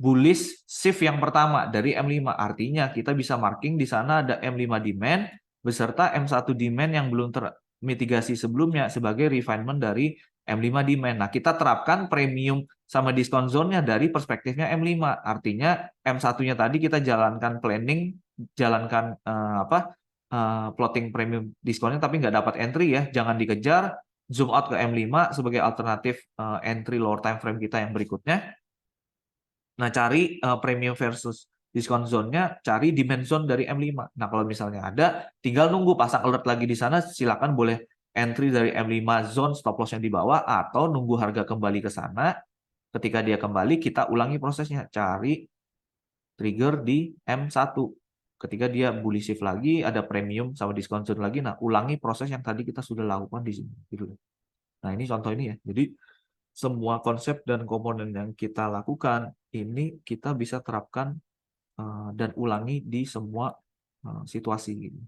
bullish shift yang pertama dari M5. Artinya kita bisa marking di sana ada M5 demand beserta M1 demand yang belum termitigasi sebelumnya sebagai refinement dari M5 demand. Nah, kita terapkan premium sama diskon zone-nya dari perspektifnya M5. Artinya M1-nya tadi kita jalankan planning, jalankan plotting premium diskonnya tapi nggak dapat entry ya, jangan dikejar. Zoom out ke M5 sebagai alternatif entry lower time frame kita yang berikutnya. Nah, cari premium versus diskon zone-nya, cari demand zone dari M5. Nah, kalau misalnya ada, tinggal nunggu pasang alert lagi di sana, silakan boleh entry dari M5 zone, stop loss yang di bawah, atau nunggu harga kembali ke sana. Ketika dia kembali, kita ulangi prosesnya, cari trigger di M1. Ketika dia bullish shift lagi, ada premium sama diskon zone lagi, nah ulangi proses yang tadi kita sudah lakukan di sini. Gitu. Nah, ini contoh ini ya. Jadi, semua konsep dan komponen yang kita lakukan ini kita bisa terapkan dan ulangi di semua situasi gitu.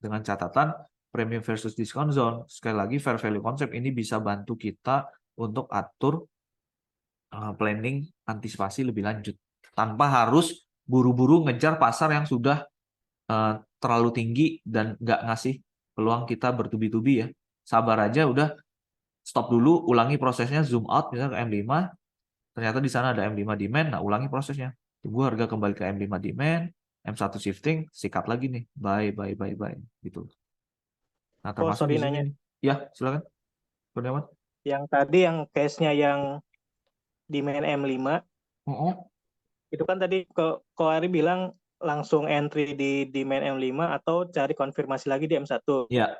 Dengan catatan premium versus discount zone, sekali lagi fair value concept ini bisa bantu kita untuk atur planning antisipasi lebih lanjut tanpa harus buru-buru ngejar pasar yang sudah terlalu tinggi dan nggak ngasih peluang kita bertubi-tubi ya. Sabar aja, udah stop dulu, ulangi prosesnya, zoom out misalnya ke M5, ternyata di sana ada M5 demand, nah ulangi prosesnya. Tunggu harga kembali ke M5 demand, M1 shifting, sikat lagi nih, buy gitu. Nah, termasuk sorry di sini nanya. nih. Ya, silakan. Kurniawan. Yang tadi yang case-nya yang demand M5, itu kan tadi Ko Ari bilang langsung entry di demand M5 atau cari konfirmasi lagi di M1. Ya,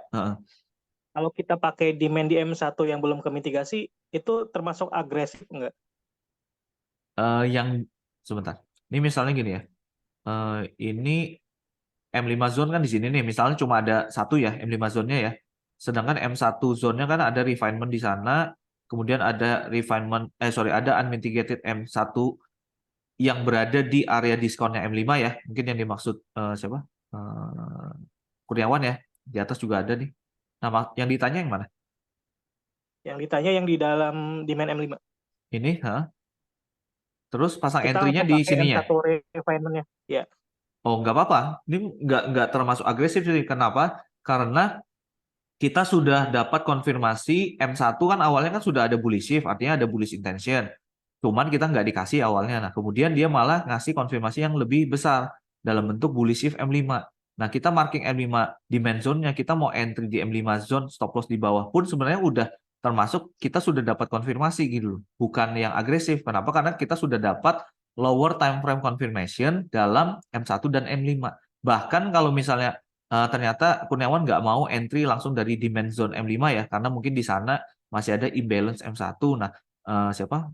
Kalau kita pakai demand di M1 yang belum ke mitigasi, itu termasuk agresif nggak? yang sebentar. Ini misalnya gini ya. Ini M5 zone kan di sini nih, misalnya cuma ada satu ya M5 zone-nya ya. Sedangkan M1 zone-nya kan ada refinement di sana, kemudian ada ada unmitigated M1 yang berada di area diskonnya M5 ya. Mungkin yang dimaksud siapa? Kurniawan ya. Di atas juga ada nih. Nah, yang ditanya yang mana? Yang ditanya yang di dalam demand M5. Ini, terus pasang Kita entry-nya langsung di pakai sininya. M1 refinement-nya. Ya. Oh, nggak apa-apa. Ini nggak termasuk agresif sih. Kenapa? Karena kita sudah dapat konfirmasi M1 kan awalnya kan sudah ada bullish shift, artinya ada bullish intention. Cuman kita nggak dikasih awalnya. Nah, kemudian dia malah ngasih konfirmasi yang lebih besar dalam bentuk bullish shift M5. Nah, kita marking M5 demand zone-nya, kita mau entry di M5 zone, stop loss di bawah pun sebenarnya udah termasuk kita sudah dapat konfirmasi gitu loh. Bukan yang agresif. Kenapa? Karena kita sudah dapat lower time frame confirmation dalam M1 dan M5. Bahkan kalau misalnya ternyata Kurniawan nggak mau entry langsung dari demand zone M5 ya, karena mungkin di sana masih ada imbalance M1. Nah,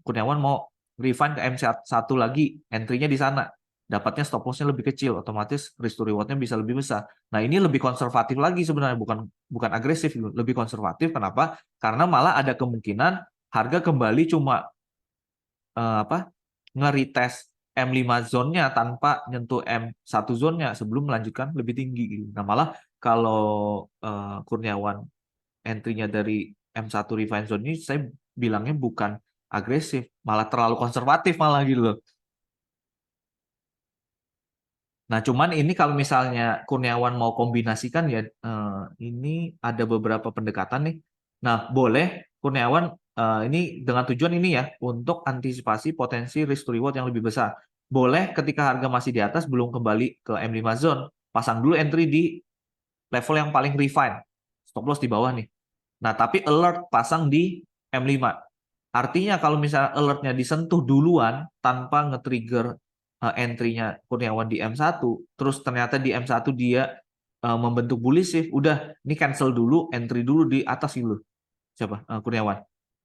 Kurniawan mau refine ke M1 lagi, entry-nya di sana. Dapatnya stop loss-nya lebih kecil, otomatis risk to reward-nya bisa lebih besar. Nah, ini lebih konservatif lagi sebenarnya, bukan agresif, lebih konservatif. Kenapa? Karena malah ada kemungkinan harga kembali cuma nge-retest M5 zone-nya tanpa nyentuh M1 zone-nya sebelum melanjutkan lebih tinggi gitu. Nah, malah kalau Kurniawan entry-nya dari M1 refine zone ini saya bilangnya bukan agresif, malah terlalu konservatif malah gitu loh. Nah, cuman ini kalau misalnya Kurniawan mau kombinasikan ya, ini ada beberapa pendekatan nih. Nah, boleh Kurniawan ini dengan tujuan ini ya, untuk antisipasi potensi risk to reward yang lebih besar. Boleh ketika harga masih di atas, belum kembali ke M5 zone, pasang dulu entry di level yang paling refine. Stop loss di bawah nih. Nah, tapi alert pasang di M5. Artinya kalau misalnya alertnya disentuh duluan tanpa nge-trigger entry-nya Kurniawan di M1, terus ternyata di M1 dia membentuk bullish shift, udah ini cancel dulu, entry dulu di atas dulu. Siapa? Kurniawan.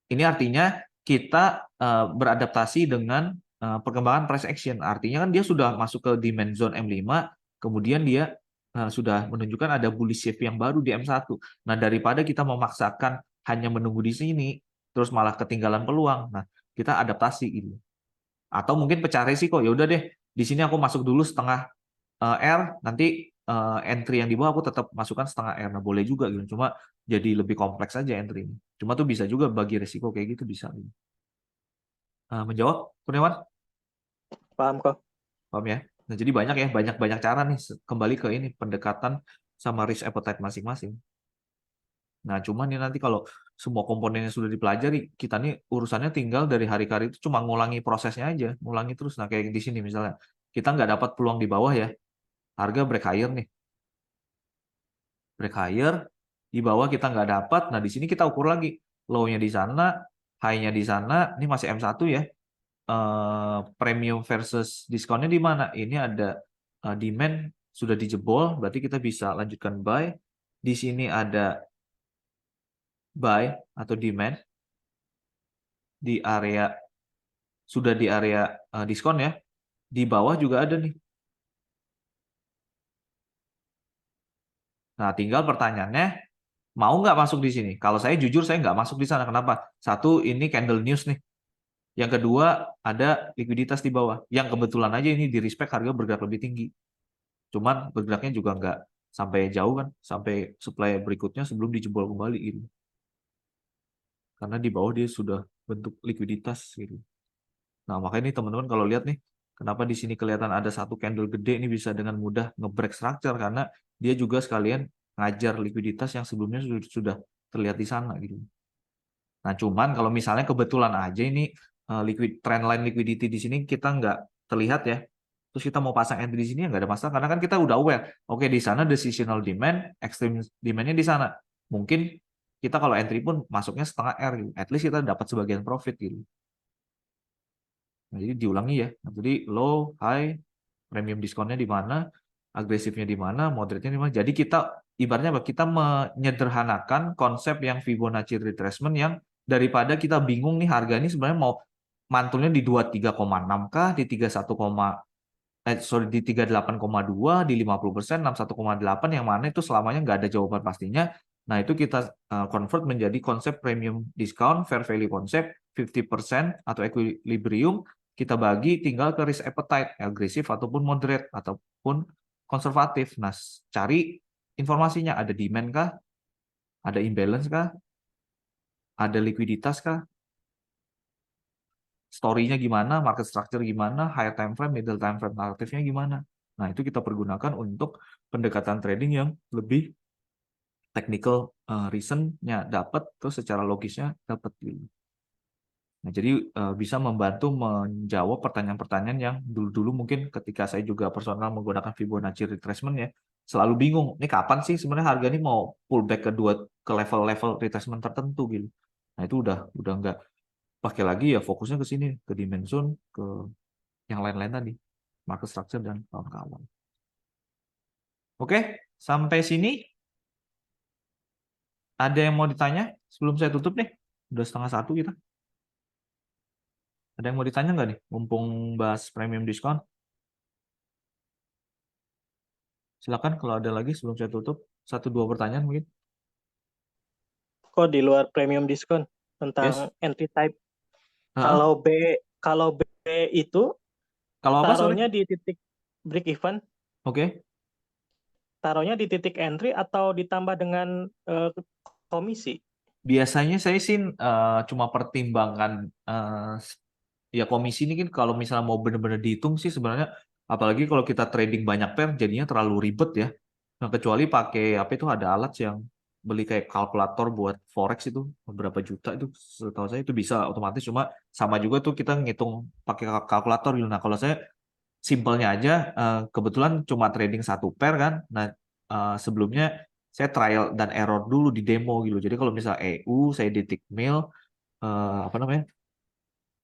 Ini artinya kita beradaptasi dengan perkembangan price action. Artinya kan dia sudah masuk ke demand zone M5, kemudian dia sudah menunjukkan ada bullish shift yang baru di M1. Nah, daripada kita memaksakan hanya menunggu di sini, terus malah ketinggalan peluang. Nah, kita adaptasi gitu. Atau mungkin pecah resiko, ya udah deh, di sini aku masuk dulu setengah R, nanti entry yang di bawah aku tetap masukkan setengah R. Nah, boleh juga gitu. Cuma jadi lebih kompleks aja entry ini. Cuma tuh bisa juga bagi resiko kayak gitu bisa. Menjawab, Kurniawan? Paham kok. Paham ya? Nah, jadi banyak ya, banyak cara nih kembali ke ini pendekatan sama risk appetite masing-masing. Nah, cuman nih nanti kalau semua komponennya sudah dipelajari, kita nih urusannya tinggal dari hari ke hari itu cuma ngulangi prosesnya aja, ngulangi terus. Nah, kayak di sini misalnya, kita nggak dapat peluang di bawah ya, harga break higher nih, break higher, di bawah kita nggak dapat. Nah, di sini kita ukur lagi, low-nya di sana, high-nya di sana, ini masih M1 ya, premium versus diskonnya di mana? Ini ada demand sudah dijebol, berarti kita bisa lanjutkan buy. Di sini ada buy atau demand di area sudah di area diskon ya. Di bawah juga ada nih. Nah, tinggal pertanyaannya mau nggak masuk di sini? Kalau saya jujur saya nggak masuk di sana. Kenapa? Satu, ini candle news nih. Yang kedua, ada likuiditas di bawah. Yang kebetulan aja ini di respect harga bergerak lebih tinggi. Cuman bergeraknya juga nggak sampai jauh kan, sampai supply berikutnya sebelum dijebol kembali gitu. Karena di bawah dia sudah bentuk likuiditas gitu. Nah, makanya ini teman-teman kalau lihat nih, kenapa di sini kelihatan ada satu candle gede ini bisa dengan mudah nge-break structure, karena dia juga sekalian ngajar likuiditas yang sebelumnya sudah terlihat di sana gitu. Nah, cuman kalau misalnya kebetulan aja ini trendline liquidity di sini kita nggak terlihat ya, terus kita mau pasang entry di sini ya nggak ada masalah, karena kan kita udah aware, oke di sana decisional demand, extreme demandnya di sana. Mungkin kita kalau entry pun masuknya setengah R gitu, at least kita dapat sebagian profit gitu. Nah, jadi diulangi ya. Nah, jadi low, high, premium diskonnya di mana, agresifnya di mana, moderate-nya di mana. Jadi kita ibaratnya apa? Kita menyederhanakan konsep yang Fibonacci retracement yang daripada kita bingung nih harga ini sebenarnya mau mantulnya di 23,6 kah, di 38,2, di 50%, 61,8 yang mana itu selamanya nggak ada jawaban pastinya. Nah, itu kita convert menjadi konsep premium discount, fair value concept, 50% atau equilibrium, kita bagi tinggal ke risk appetite, agresif ataupun moderate ataupun konservatif. Nah, cari informasinya, ada demand kah? Ada imbalance kah? Ada likuiditas kah? Story-nya gimana? Market structure gimana? Higher time frame, middle time frame narratifnya gimana? Nah, itu kita pergunakan untuk pendekatan trading yang lebih technical reason-nya dapat, terus secara logisnya dapat gitu. Nah, jadi bisa membantu menjawab pertanyaan-pertanyaan yang dulu-dulu mungkin ketika saya juga personal menggunakan Fibonacci retracement ya, selalu bingung, ini kapan sih sebenarnya harga ini mau pullback ke level-level retracement tertentu gitu. Nah, itu udah nggak pakai lagi ya, fokusnya ke sini, ke demand zone, ke yang lain-lain tadi, market structure dan kawan-kawan. Oke, sampai sini ada yang mau ditanya sebelum saya tutup nih? Udah 12:30 kita. Ada yang mau ditanya nggak nih? Mumpung bahas premium diskon. Silakan kalau ada lagi sebelum saya tutup. 1-2 pertanyaan mungkin. Kok di luar premium diskon Yes. tentang entry type? Heeh. Kalau B itu Kalau apa, sorry? taruhnya di titik break even, Oke. taruhnya di titik entry atau ditambah dengan komisi? Biasanya saya sih cuma pertimbangkan ya komisi ini kan kalau misalnya mau benar-benar dihitung sih sebenarnya apalagi kalau kita trading banyak pair jadinya terlalu ribet ya. Nah, kecuali pakai apa itu ada alat yang beli kayak kalkulator buat forex itu beberapa juta itu setahu saya itu bisa otomatis cuma sama juga tuh kita ngitung pakai kalkulator gitu. Nah, kalau saya simpelnya aja kebetulan cuma trading satu pair kan. Nah, sebelumnya saya trial dan error dulu di demo gitu. Jadi kalau misal EU saya di tick mil apa namanya?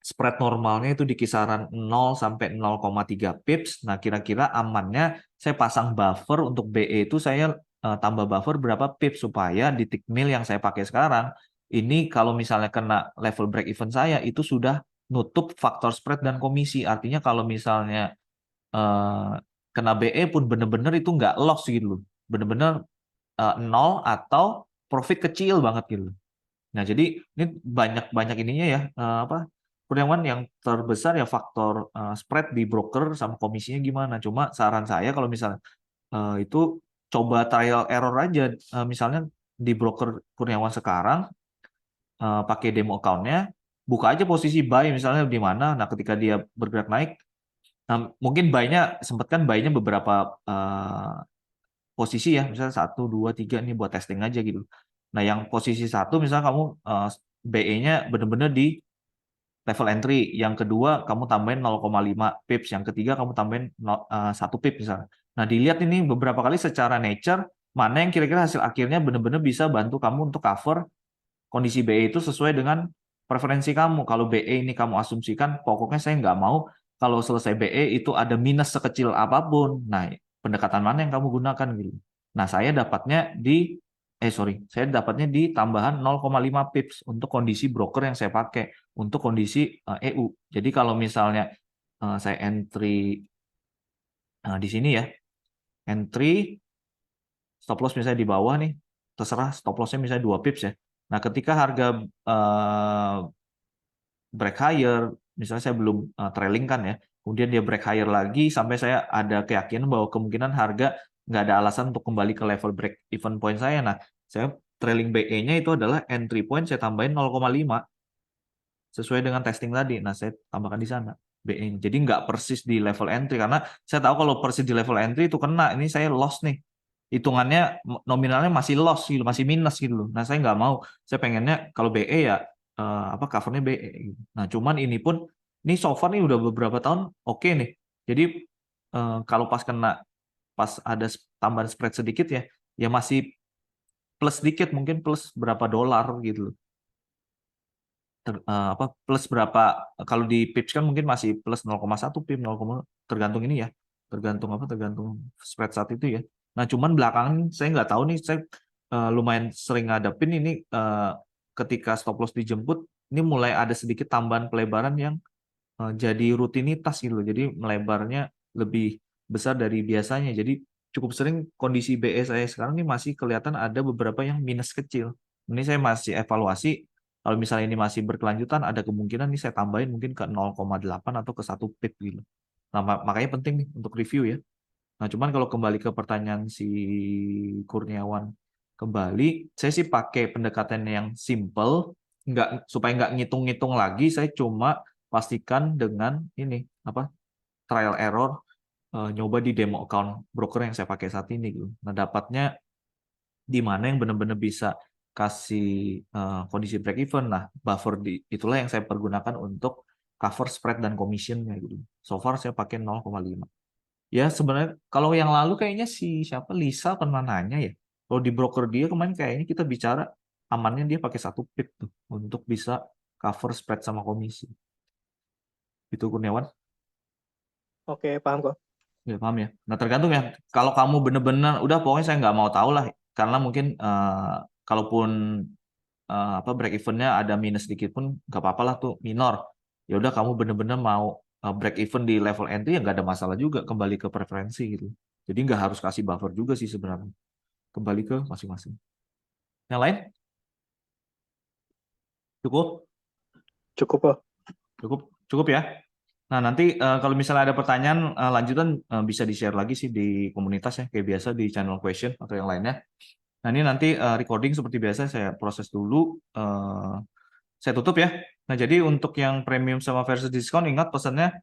Spread normalnya itu di kisaran 0 sampai 0,3 pips. Nah, kira-kira amannya saya pasang buffer untuk BE itu saya tambah buffer berapa pips supaya di tick mil yang saya pakai sekarang ini kalau misalnya kena level break even saya itu sudah nutup faktor spread dan komisi. Artinya kalau misalnya eh, kena BE pun bener-bener itu nggak loss gitu loh. Bener-bener nol atau profit kecil banget gitu. Nah, jadi ini banyak ininya ya apa Kurniawan yang terbesar ya faktor spread di broker sama komisinya gimana. Cuma saran saya kalau misalnya itu coba trial error aja. Misalnya di broker Kurniawan sekarang pakai demo account-nya, buka aja posisi buy misalnya di mana. Nah, ketika dia bergerak naik, mungkin buy-nya sempat kan buy-nya beberapa posisi ya, misalnya 1, 2, 3 nih buat testing aja gitu. Nah, yang posisi 1 misalnya kamu BE-nya benar-benar di level entry, yang kedua kamu tambahin 0,5 pips, yang ketiga kamu tambahin 1 pip misalnya. Nah, dilihat ini beberapa kali secara nature mana yang kira-kira hasil akhirnya benar-benar bisa bantu kamu untuk cover kondisi BE itu sesuai dengan preferensi kamu. Kalau BE ini kamu asumsikan pokoknya saya nggak mau kalau selesai BE itu ada minus sekecil apapun. Nah, pendekatan mana yang kamu gunakan gitu. Nah, saya dapatnya di tambahan 0,5 pips untuk kondisi broker yang saya pakai untuk kondisi EU. Jadi kalau misalnya saya entry di sini ya, entry stop loss misalnya di bawah nih, terserah stop lossnya misalnya 2 pips ya. Nah, ketika harga break higher, misalnya saya belum trailing kan ya, kemudian dia break higher lagi sampai saya ada keyakinan bahwa kemungkinan harga nggak ada alasan untuk kembali ke level break even point saya. Nah, saya trailing BE-nya itu adalah entry point saya tambahin 0,5 sesuai dengan testing tadi. Nah, saya tambahkan di sana BE-nya. Jadi nggak persis di level entry karena saya tahu kalau persis di level entry itu kena, ini saya loss nih. Hitungannya nominalnya masih loss gitu, masih minus gitu loh. Nah, saya nggak mau. Saya pengennya kalau BE ya apa covernya BE gitu. Nah, cuman ini pun ini so far nih udah beberapa tahun oke nih. Jadi kalau pas ada tambahan spread sedikit ya, ya masih plus sedikit mungkin plus berapa dolar gitu loh. Apa plus berapa kalau di pips kan mungkin masih plus 0,1 pip 0, tergantung ini ya tergantung spread saat itu ya. Nah, cuman belakangan saya nggak tahu nih, saya lumayan sering ngadepin ini ketika stop loss dijemput ini mulai ada sedikit tambahan pelebaran yang jadi rutinitas gitu loh. Jadi melebarnya lebih besar dari biasanya. Jadi cukup sering kondisi BE saya sekarang ini masih kelihatan ada beberapa yang minus kecil. Ini saya masih evaluasi. Kalau misalnya ini masih berkelanjutan, ada kemungkinan ini saya tambahin mungkin ke 0,8 atau ke 1 pip gitu. Nah, makanya penting nih untuk review ya. Nah, cuman kalau kembali ke pertanyaan si Kurniawan kembali, saya sih pakai pendekatan yang simple, supaya nggak ngitung-ngitung lagi, saya cuma pastikan dengan ini apa trial error nyoba di demo account broker yang saya pakai saat ini gitu. Nah, dapatnya di mana yang benar-benar bisa kasih kondisi break even. Nah, buffer itulah yang saya pergunakan untuk cover spread dan commissionnya gitu. So far saya pakai 0,5. Ya sebenarnya kalau yang lalu kayaknya si siapa Lisa pernah nanya ya. Kalau di broker dia kemarin kayaknya kita bicara amannya dia pakai 1 pip tuh untuk bisa cover spread sama komisi. Itu Kurniawan. Oke, paham kok. Ya, paham ya. Nah, tergantung ya. Kalau kamu bener-bener, udah pokoknya saya nggak mau tahu lah. Karena mungkin kalaupun apa break evennya ada minus sedikit pun nggak apa-apa lah tuh minor. Ya udah kamu bener-bener mau break even di level entry ya nggak ada masalah juga. Kembali ke preferensi gitu. Jadi nggak harus kasih buffer juga sih sebenarnya. Kembali ke masing-masing. Yang lain? Cukup? Cukup kok. Cukup? Cukup ya? Nah, nanti kalau misalnya ada pertanyaan lanjutan bisa di-share lagi sih di komunitas ya, kayak biasa di channel question atau yang lainnya. Nah, ini nanti recording seperti biasa saya proses dulu, saya tutup ya. Nah, jadi untuk yang premium sama versus diskon, ingat pesannya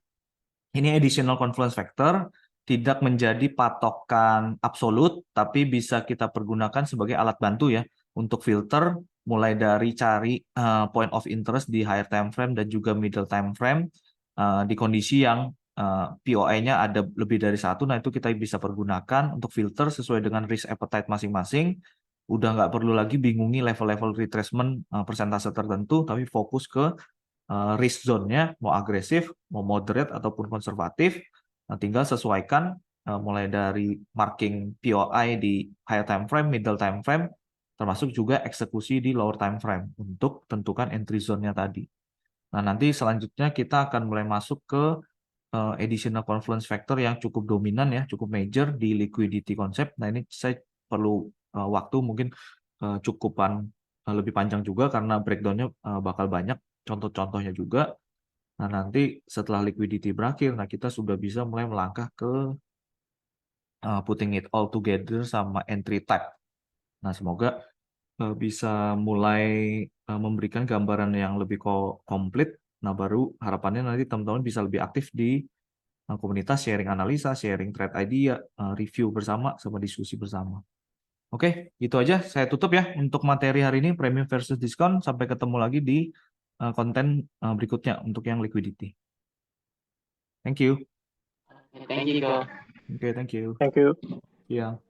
ini additional confluence factor, tidak menjadi patokan absolut, tapi bisa kita pergunakan sebagai alat bantu ya untuk filter, mulai dari cari point of interest di higher time frame dan juga middle time frame di kondisi yang POI-nya ada lebih dari satu. Nah, itu kita bisa pergunakan untuk filter sesuai dengan risk appetite masing-masing. Udah nggak perlu lagi bingungi level-level retracement persentase tertentu, tapi fokus ke risk zone-nya mau agresif, mau moderate ataupun konservatif. Nah, tinggal sesuaikan mulai dari marking POI di higher time frame, middle time frame, termasuk juga eksekusi di lower time frame untuk tentukan entry zone-nya tadi. Nah, nanti selanjutnya kita akan mulai masuk ke additional confluence factor yang cukup dominan ya, cukup major di liquidity concept. Nah, ini saya perlu waktu mungkin cukupan lebih panjang juga karena breakdown-nya bakal banyak contoh-contohnya juga. Nah, nanti setelah liquidity berakhir, nah kita sudah bisa mulai melangkah ke putting it all together sama entry type. Nah, semoga bisa mulai memberikan gambaran yang lebih komplit. Nah, baru harapannya nanti teman-teman bisa lebih aktif di komunitas, sharing analisa, sharing trade idea, review bersama, sama diskusi bersama. Oke, itu aja. Saya tutup ya untuk materi hari ini, premium versus diskon. Sampai ketemu lagi di konten berikutnya untuk yang liquidity. Thank you. Thank you, Ko. Oke, thank you. Thank you. Yeah.